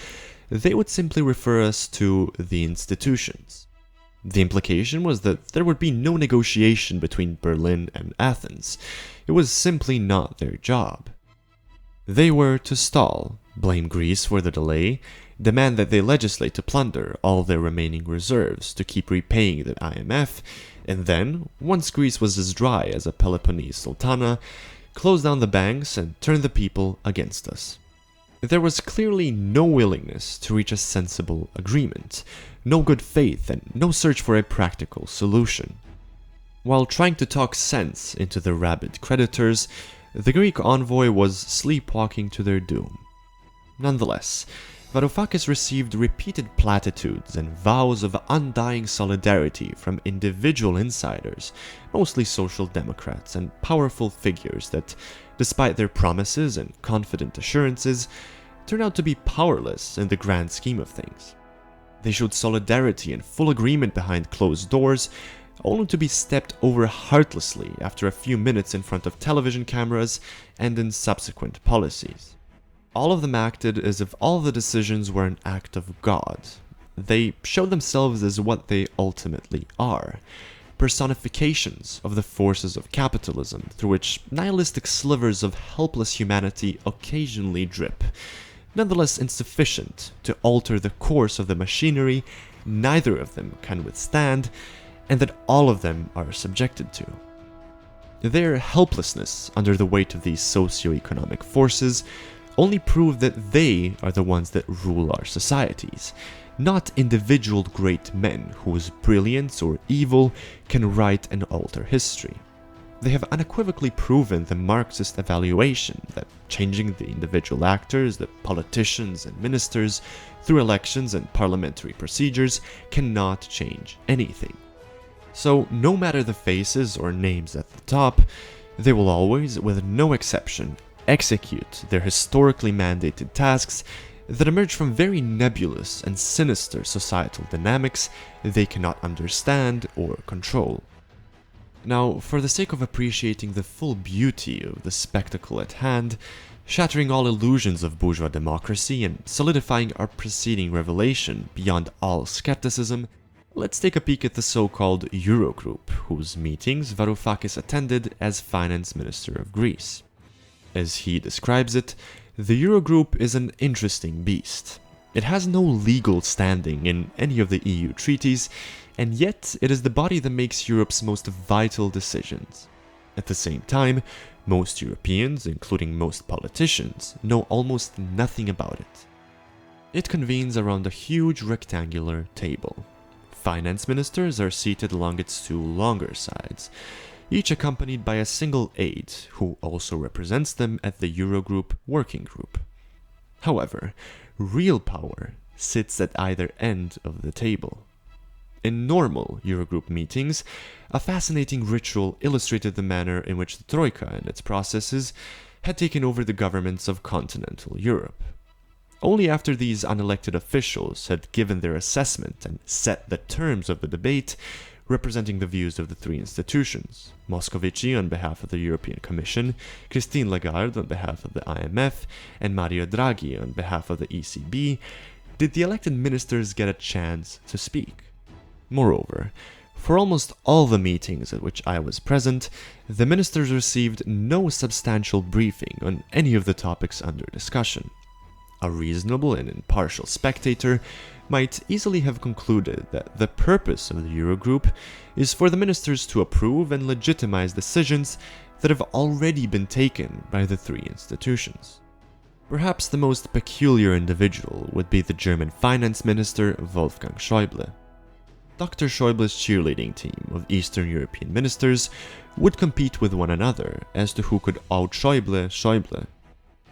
they would simply refer us to the institutions. The implication was that there would be no negotiation between Berlin and Athens. It was simply not their job. They were to stall, blame Greece for the delay, demand that they legislate to plunder all their remaining reserves to keep repaying the IMF, and then, once Greece was as dry as a Peloponnese sultana, close down the banks and turn the people against us. There was clearly no willingness to reach a sensible agreement, no good faith, and no search for a practical solution. While trying to talk sense into the rabid creditors, the Greek envoy was sleepwalking to their doom. Nonetheless, Varoufakis received repeated platitudes and vows of undying solidarity from individual insiders, mostly social democrats and powerful figures that, despite their promises and confident assurances, turned out to be powerless in the grand scheme of things. They showed solidarity and full agreement behind closed doors, only to be stepped over heartlessly after a few minutes in front of television cameras and in subsequent policies. All of them acted as if all the decisions were an act of God. They showed themselves as what they ultimately are: personifications of the forces of capitalism through which nihilistic slivers of helpless humanity occasionally drip, nonetheless insufficient to alter the course of the machinery neither of them can withstand, and that all of them are subjected to. Their helplessness under the weight of these socio-economic forces only prove that they are the ones that rule our societies, not individual great men whose brilliance or evil can write and alter history. They have unequivocally proven the Marxist evaluation that changing the individual actors, the politicians and ministers, through elections and parliamentary procedures cannot change anything. So, no matter the faces or names at the top, they will always, with no exception, execute their historically mandated tasks that emerge from very nebulous and sinister societal dynamics they cannot understand or control. Now, for the sake of appreciating the full beauty of the spectacle at hand, shattering all illusions of bourgeois democracy and solidifying our preceding revelation beyond all skepticism, let's take a peek at the so-called Eurogroup, whose meetings Varoufakis attended as finance minister of Greece. As he describes it, the Eurogroup is an interesting beast. It has no legal standing in any of the EU treaties, and yet it is the body that makes Europe's most vital decisions. At the same time, most Europeans, including most politicians, know almost nothing about it. It convenes around a huge rectangular table. Finance ministers are seated along its two longer sides. each accompanied by a single aide, who also represents them at the Eurogroup working group. However, real power sits at either end of the table. In normal Eurogroup meetings, a fascinating ritual illustrated the manner in which the Troika and its processes had taken over the governments of continental Europe. Only after these unelected officials had given their assessment and set the terms of the debate, representing the views of the three institutions, Moscovici on behalf of the European Commission, Christine Lagarde on behalf of the IMF, and Mario Draghi on behalf of the ECB, did the elected ministers get a chance to speak. Moreover, for almost all the meetings at which I was present, the ministers received no substantial briefing on any of the topics under discussion. A reasonable and impartial spectator might easily have concluded that the purpose of the Eurogroup is for the ministers to approve and legitimize decisions that have already been taken by the three institutions. Perhaps the most peculiar individual would be the German finance minister Wolfgang Schäuble. Dr. Schäuble's cheerleading team of Eastern European ministers would compete with one another as to who could out-Schäuble Schäuble.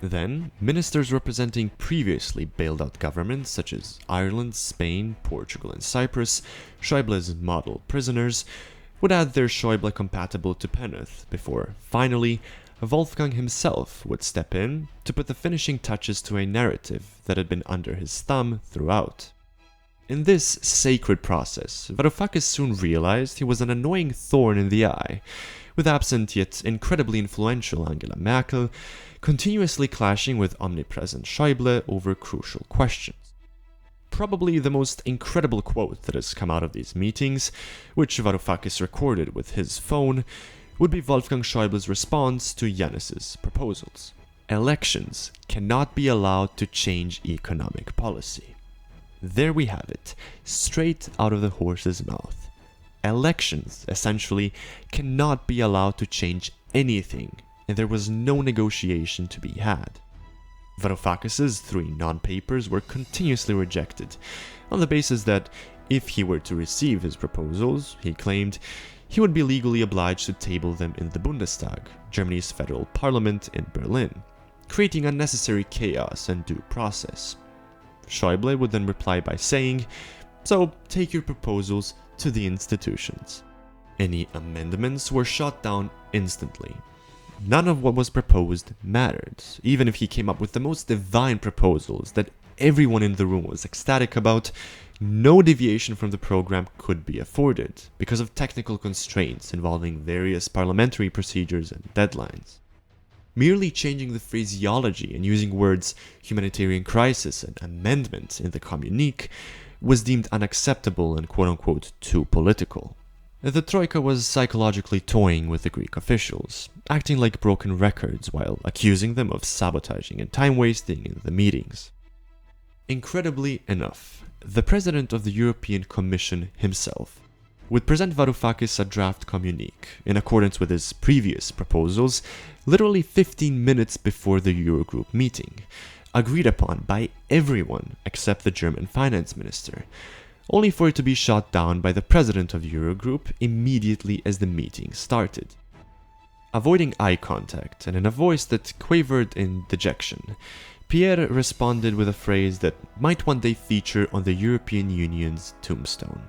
Then, ministers representing previously bailed out governments such as Ireland, Spain, Portugal, and Cyprus, Schäuble's model prisoners, would add their Schäuble compatible to Peneth before, finally, Wolfgang himself would step in to put the finishing touches to a narrative that had been under his thumb throughout. In this sacred process, Varoufakis soon realized he was an annoying thorn in the eye, with absent yet incredibly influential Angela Merkel continuously clashing with omnipresent Schäuble over crucial questions. Probably the most incredible quote that has come out of these meetings, which Varoufakis recorded with his phone, would be Wolfgang Schäuble's response to Yanis's proposals. Elections cannot be allowed to change economic policy. There we have it, straight out of the horse's mouth. Elections, essentially, cannot be allowed to change anything, and there was no negotiation to be had. Varoufakis' 3 non-papers were continuously rejected, on the basis that if he were to receive his proposals, he claimed, he would be legally obliged to table them in the Bundestag, Germany's federal parliament in Berlin, creating unnecessary chaos and due process. Schäuble would then reply by saying, "So take your proposals to the institutions." Any amendments were shot down instantly. None of what was proposed mattered, even if he came up with the most divine proposals that everyone in the room was ecstatic about. No deviation from the program could be afforded because of technical constraints involving various parliamentary procedures and deadlines. Merely changing the phraseology and using words humanitarian crisis and amendment in the communique was deemed unacceptable and quote-unquote too political. The Troika was psychologically toying with the Greek officials, acting like broken records while accusing them of sabotaging and time-wasting in the meetings. Incredibly enough, the president of the European Commission himself would present Varoufakis a draft communique, in accordance with his previous proposals, literally 15 minutes before the Eurogroup meeting, agreed upon by everyone except the German finance minister, only for it to be shot down by the president of Eurogroup immediately as the meeting started. Avoiding eye contact and in a voice that quavered in dejection, Pierre responded with a phrase that might one day feature on the European Union's tombstone: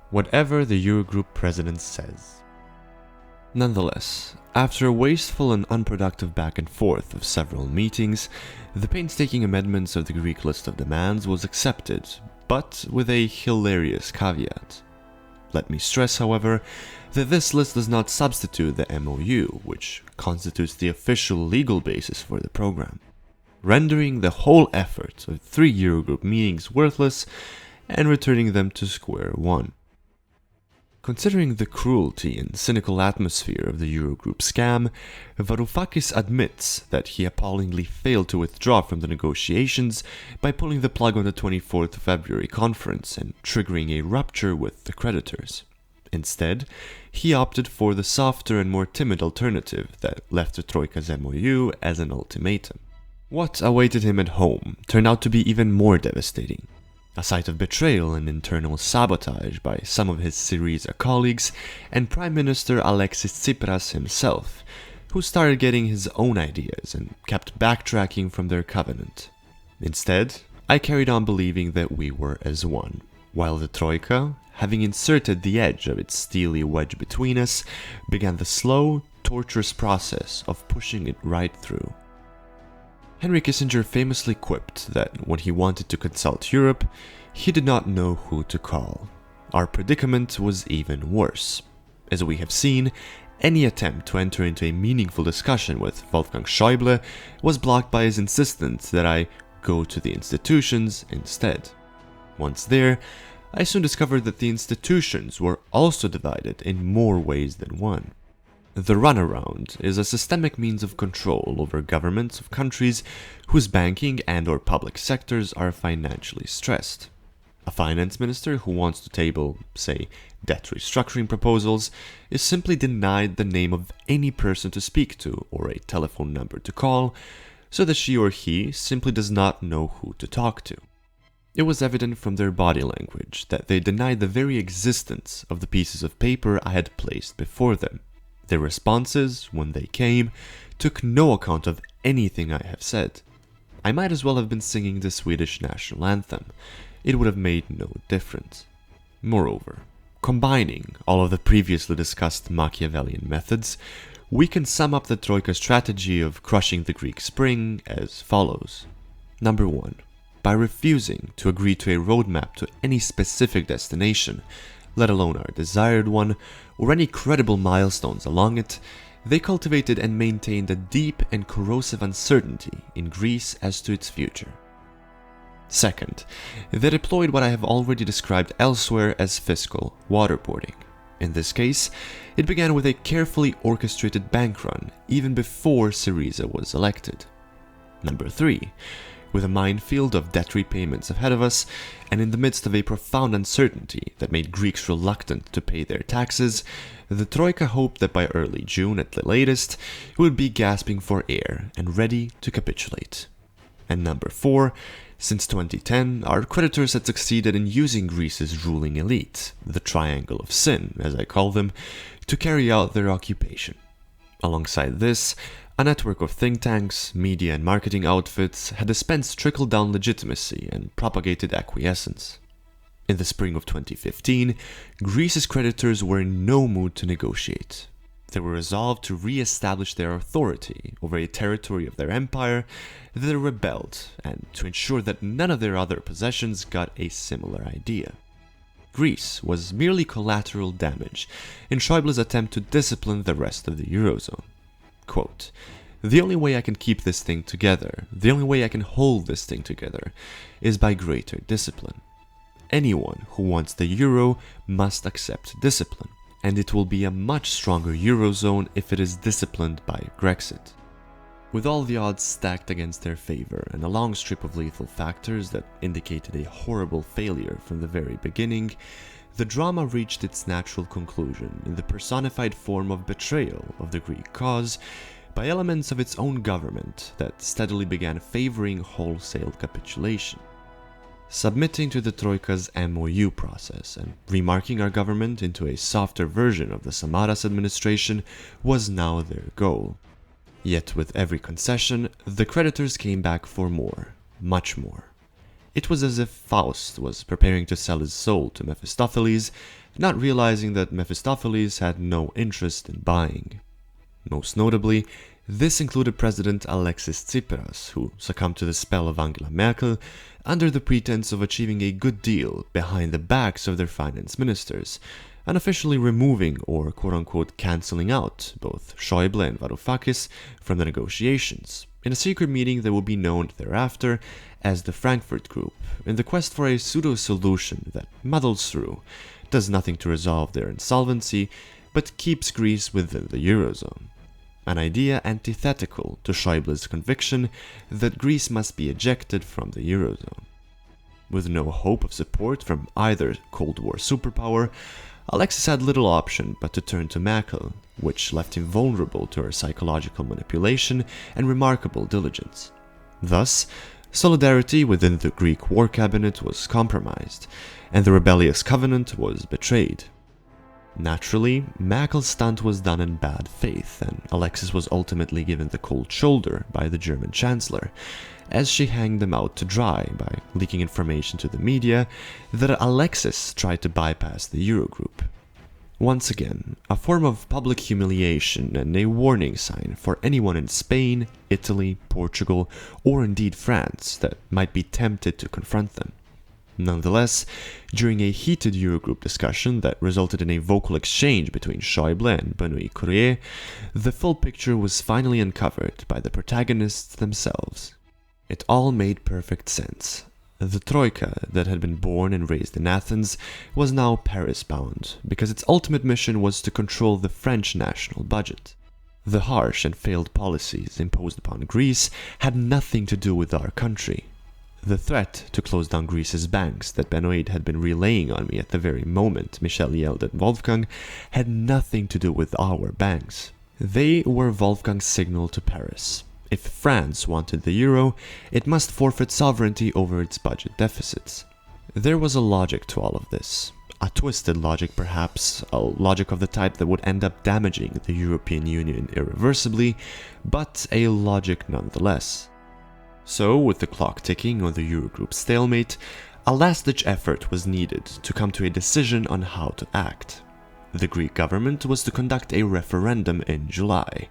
"Whatever the Eurogroup president says." Nonetheless, after a wasteful and unproductive back and forth of several meetings, the painstaking amendments of the Greek list of demands was accepted, but with a hilarious caveat. Let me stress, however, that this list does not substitute the MOU, which constitutes the official legal basis for the program, rendering the whole effort of 3 Eurogroup meetings worthless and returning them to square one. Considering the cruelty and cynical atmosphere of the Eurogroup scam, Varoufakis admits that he appallingly failed to withdraw from the negotiations by pulling the plug on the 24th February conference and triggering a rupture with the creditors. Instead, he opted for the softer and more timid alternative that left the Troika's MOU as an ultimatum. What awaited him at home turned out to be even more devastating. a site of betrayal and internal sabotage by some of his Syriza colleagues and Prime Minister Alexis Tsipras himself, who started getting his own ideas and kept backtracking from their covenant. Instead, I carried on believing that we were as one, while the Troika, having inserted the edge of its steely wedge between us, began the slow, torturous process of pushing it right through. Henry Kissinger famously quipped that when he wanted to consult Europe, he did not know who to call. Our predicament was even worse. As we have seen, any attempt to enter into a meaningful discussion with Wolfgang Schäuble was blocked by his insistence that I go to the institutions instead. Once there, I soon discovered that the institutions were also divided in more ways than one. The runaround is a systemic means of control over governments of countries whose banking and/or public sectors are financially stressed. A finance minister who wants to table, say, debt restructuring proposals is simply denied the name of any person to speak to or a telephone number to call, so that she or he simply does not know who to talk to. It was evident from their body language that they denied the very existence of the pieces of paper I had placed before them. Their responses, when they came, took no account of anything I have said. I might as well have been singing the Swedish national anthem. It would have made no difference. Moreover, combining all of the previously discussed Machiavellian methods, we can sum up the Troika strategy of crushing the Greek Spring as follows. Number 1. By refusing to agree to a roadmap to any specific destination, let alone our desired one, or any credible milestones along it, they cultivated and maintained a deep and corrosive uncertainty in Greece as to its future. Second, they deployed what I have already described elsewhere as fiscal waterboarding. In this case, it began with a carefully orchestrated bank run even before Syriza was elected. Number 3, with a minefield of debt repayments ahead of us, and in the midst of a profound uncertainty that made Greeks reluctant to pay their taxes, the Troika hoped that by early June at the latest, it would be gasping for air and ready to capitulate. And number 4, since 2010, our creditors had succeeded in using Greece's ruling elite, the triangle of sin, as I call them, to carry out their occupation. Alongside this, a network of think tanks, media and marketing outfits had dispensed trickle-down legitimacy and propagated acquiescence. In the spring of 2015, Greece's creditors were in no mood to negotiate. They were resolved to re-establish their authority over a territory of their empire that they rebelled, and to ensure that none of their other possessions got a similar idea. Greece was merely collateral damage in Schäuble's attempt to discipline the rest of the Eurozone. Quote, "The only way I can keep this thing together, the only way I can hold this thing together, is by greater discipline. Anyone who wants the Euro must accept discipline, and it will be a much stronger Eurozone if it is disciplined by Grexit." With all the odds stacked against their favor and a long strip of lethal factors that indicated a horrible failure from the very beginning, the drama reached its natural conclusion in the personified form of betrayal of the Greek cause by elements of its own government that steadily began favoring wholesale capitulation. Submitting to the Troika's MOU process and remarking our government into a softer version of the Samaras administration was now their goal. Yet with every concession, the creditors came back for more, much more. It was as if Faust was preparing to sell his soul to Mephistopheles, not realizing that Mephistopheles had no interest in buying. Most notably, this included President Alexis Tsipras, who succumbed to the spell of Angela Merkel under the pretense of achieving a good deal behind the backs of their finance ministers, unofficially removing or quote-unquote cancelling out both Schäuble and Varoufakis from the negotiations, in a secret meeting that will be known thereafter as the Frankfurt Group, in the quest for a pseudo-solution that muddles through, does nothing to resolve their insolvency, but keeps Greece within the Eurozone. An idea antithetical to Schäuble's conviction that Greece must be ejected from the Eurozone. With no hope of support from either Cold War superpower, Alexis had little option but to turn to Merkel, which left him vulnerable to her psychological manipulation and remarkable diligence. Thus, Solidarity within the Greek war cabinet was compromised, and the rebellious covenant was betrayed. Naturally, Merkel's stunt was done in bad faith, and Alexis was ultimately given the cold shoulder by the German Chancellor, as she hanged him out to dry by leaking information to the media that Alexis tried to bypass the Eurogroup. Once again, a form of public humiliation and a warning sign for anyone in Spain, Italy, Portugal, or indeed France that might be tempted to confront them. Nonetheless, during a heated Eurogroup discussion that resulted in a vocal exchange between Schäuble and Benoît Cœuré, the full picture was finally uncovered by the protagonists themselves. It all made perfect sense. The Troika, that had been born and raised in Athens, was now Paris-bound, because its ultimate mission was to control the French national budget. The harsh and failed policies imposed upon Greece had nothing to do with our country. The threat to close down Greece's banks that Benoît had been relaying on me at the very moment Michel yelled at Wolfgang had nothing to do with our banks. They were Wolfgang's signal to Paris. If France wanted the euro, it must forfeit sovereignty over its budget deficits. There was a logic to all of this. A twisted logic perhaps, a logic of the type that would end up damaging the European Union irreversibly, but a logic nonetheless. So, with the clock ticking on the Eurogroup stalemate, a last-ditch effort was needed to come to a decision on how to act. The Greek government was to conduct a referendum in July,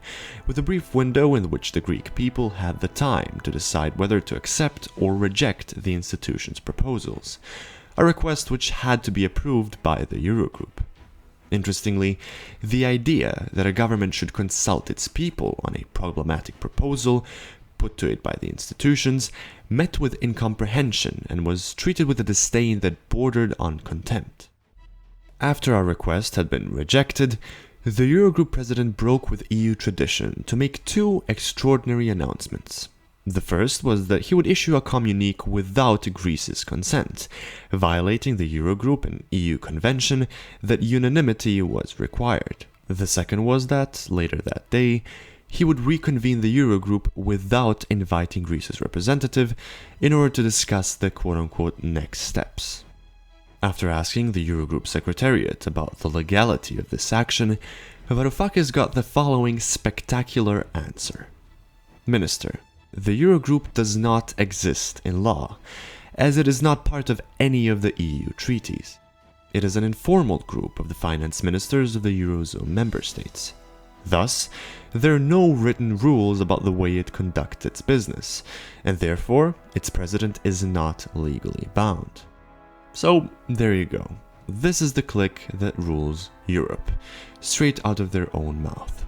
with a brief window in which the Greek people had the time to decide whether to accept or reject the institution's proposals, a request which had to be approved by the Eurogroup. Interestingly, the idea that a government should consult its people on a problematic proposal put to it by the institutions met with incomprehension and was treated with a disdain that bordered on contempt. After our request had been rejected, the Eurogroup president broke with EU tradition to make two extraordinary announcements. The first was that he would issue a communique without Greece's consent, violating the Eurogroup and EU convention that unanimity was required. The second was that, later that day, he would reconvene the Eurogroup without inviting Greece's representative in order to discuss the quote-unquote next steps. After asking the Eurogroup Secretariat about the legality of this action, Varoufakis got the following spectacular answer. Minister, the Eurogroup does not exist in law, as it is not part of any of the EU treaties. It is an informal group of the finance ministers of the Eurozone member states. Thus, there are no written rules about the way it conducts its business, and therefore, its president is not legally bound. So, there you go. This is the clique that rules Europe, straight out of their own mouth.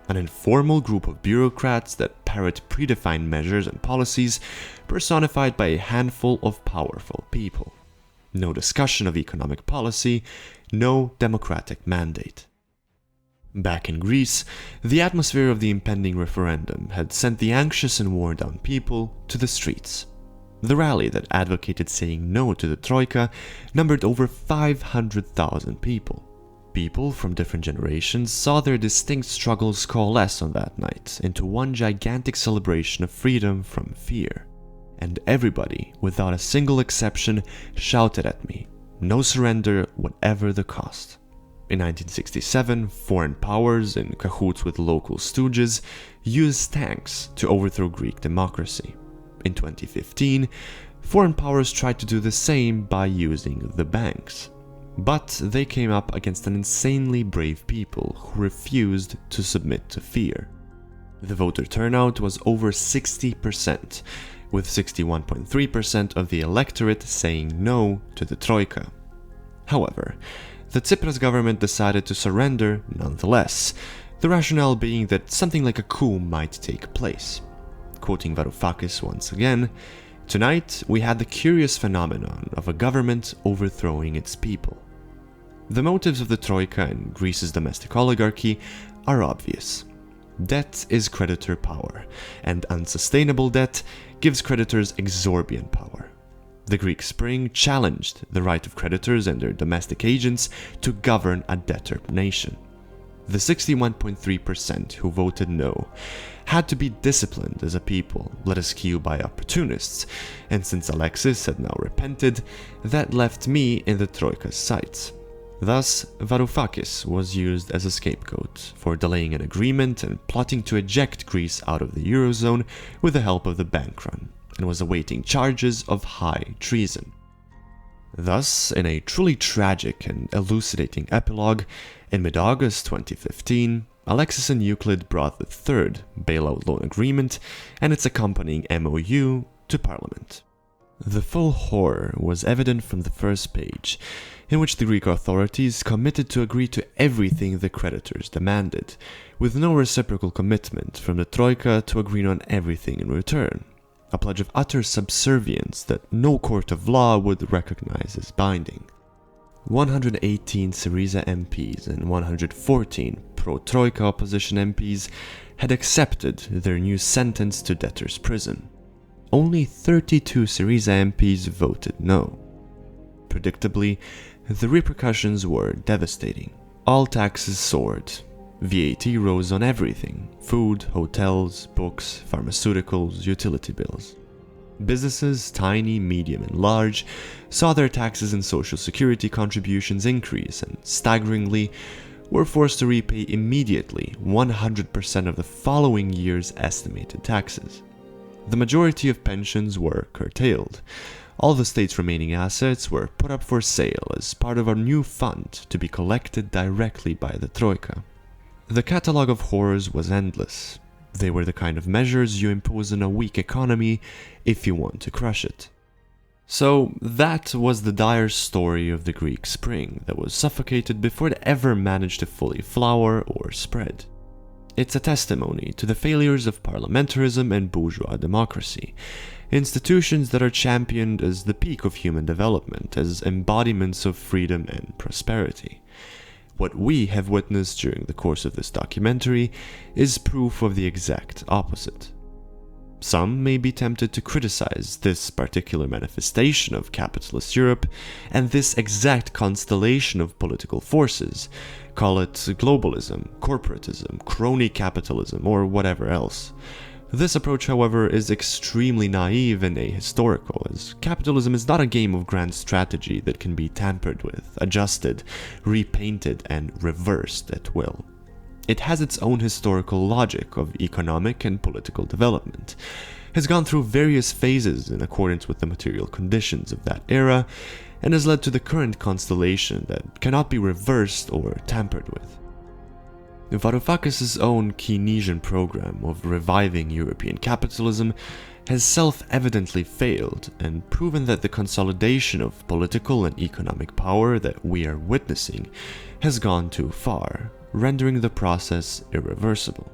An informal group of bureaucrats that parrot predefined measures and policies personified by a handful of powerful people. No discussion of economic policy, no democratic mandate. Back in Greece, the atmosphere of the impending referendum had sent the anxious and worn-down people to the streets. The rally that advocated saying no to the Troika numbered over 500,000 people. People from different generations saw their distinct struggles coalesce on that night into one gigantic celebration of freedom from fear. And everybody, without a single exception, shouted at me, "No surrender, whatever the cost." In 1967, foreign powers, in cahoots with local stooges, used tanks to overthrow Greek democracy. In 2015, foreign powers tried to do the same by using the banks. But they came up against an insanely brave people who refused to submit to fear. The voter turnout was over 60%, with 61.3% of the electorate saying no to the Troika. However, the Tsipras government decided to surrender nonetheless, the rationale being that something like a coup might take place. Quoting Varoufakis once again, "Tonight we had the curious phenomenon of a government overthrowing its people." The motives of the Troika and Greece's domestic oligarchy are obvious. Debt is creditor power, and unsustainable debt gives creditors exorbitant power. The Greek Spring challenged the right of creditors and their domestic agents to govern a debtor nation. The 61.3% who voted no had to be disciplined as a people, led askew by opportunists, and since Alexis had now repented, that left me in the Troika's sights. Thus, Varoufakis was used as a scapegoat for delaying an agreement and plotting to eject Greece out of the Eurozone with the help of the bank run, and was awaiting charges of high treason. Thus, in a truly tragic and elucidating epilogue, in mid-August 2015, Alexis and Euclid brought the third bailout loan agreement and its accompanying MOU to Parliament. The full horror was evident from the first page, in which the Greek authorities committed to agree to everything the creditors demanded, with no reciprocal commitment from the Troika to agree on everything in return, a pledge of utter subservience that no court of law would recognize as binding. 118 Syriza MPs and 114 pro-Troika opposition MPs had accepted their new sentence to debtor's prison. Only 32 Syriza MPs voted no. Predictably, the repercussions were devastating. All taxes soared. VAT rose on everything: food, hotels, books, pharmaceuticals, utility bills. Businesses, tiny, medium, and large, saw their taxes and social security contributions increase and, staggeringly, were forced to repay immediately 100% of the following year's estimated taxes. The majority of pensions were curtailed. All the state's remaining assets were put up for sale as part of a new fund to be collected directly by the Troika. The catalogue of horrors was endless. They were the kind of measures you impose on a weak economy if you want to crush it. So that was the dire story of the Greek Spring that was suffocated before it ever managed to fully flower or spread. It's a testimony to the failures of parliamentarism and bourgeois democracy, institutions that are championed as the peak of human development, as embodiments of freedom and prosperity. What we have witnessed during the course of this documentary is proof of the exact opposite. Some may be tempted to criticize this particular manifestation of capitalist Europe and this exact constellation of political forces, call it globalism, corporatism, crony capitalism, or whatever else. This approach, however, is extremely naive and ahistorical, as capitalism is not a game of grand strategy that can be tampered with, adjusted, repainted, and reversed at will. It has its own historical logic of economic and political development, has gone through various phases in accordance with the material conditions of that era, and has led to the current constellation that cannot be reversed or tampered with. Varoufakis' own Keynesian program of reviving European capitalism has self-evidently failed and proven that the consolidation of political and economic power that we are witnessing has gone too far, rendering the process irreversible.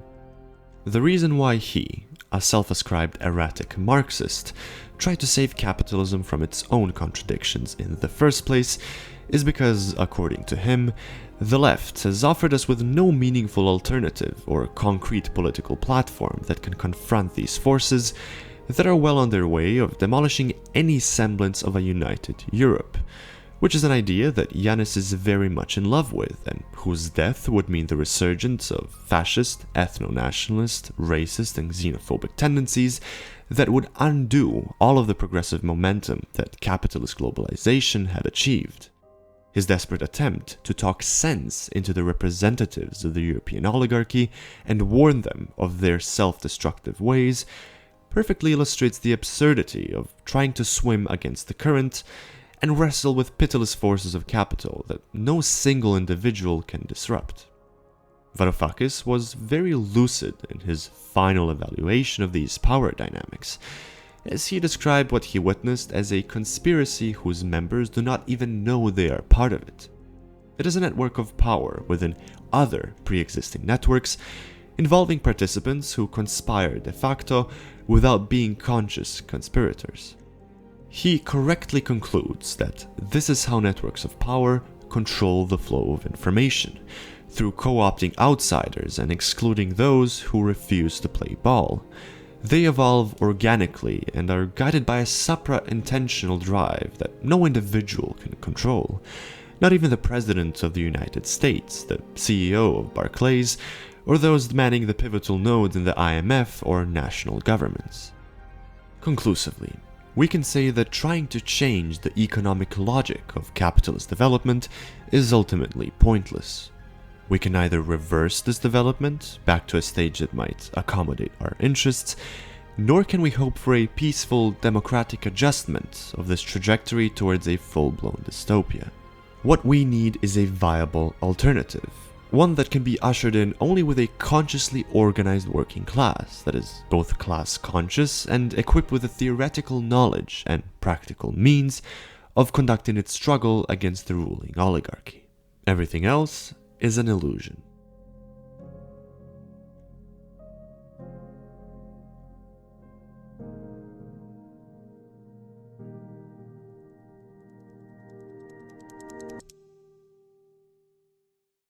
The reason why he, a self-ascribed erratic Marxist, tried to save capitalism from its own contradictions in the first place is because, according to him, the left has offered us with no meaningful alternative or concrete political platform that can confront these forces that are well on their way of demolishing any semblance of a united Europe, which is an idea that Yanis is very much in love with and whose death would mean the resurgence of fascist, ethno-nationalist, racist, and xenophobic tendencies that would undo all of the progressive momentum that capitalist globalization had achieved. His desperate attempt to talk sense into the representatives of the European oligarchy and warn them of their self-destructive ways perfectly illustrates the absurdity of trying to swim against the current and wrestle with pitiless forces of capital that no single individual can disrupt. Varoufakis was very lucid in his final evaluation of these power dynamics, as he described what he witnessed as a conspiracy whose members do not even know they are part of it. It is a network of power within other pre-existing networks, involving participants who conspire de facto without being conscious conspirators. He correctly concludes that this is how networks of power control the flow of information, through co-opting outsiders and excluding those who refuse to play ball. They evolve organically and are guided by a supra-intentional drive that no individual can control. Not even the President of the United States, the CEO of Barclays, or those manning the pivotal nodes in the IMF or national governments. Conclusively, we can say that trying to change the economic logic of capitalist development is ultimately pointless. We can either reverse this development back to a stage that might accommodate our interests, nor can we hope for a peaceful, democratic adjustment of this trajectory towards a full-blown dystopia. What we need is a viable alternative, one that can be ushered in only with a consciously organized working class that is both class-conscious and equipped with the theoretical knowledge and practical means of conducting its struggle against the ruling oligarchy. Everything else is an illusion.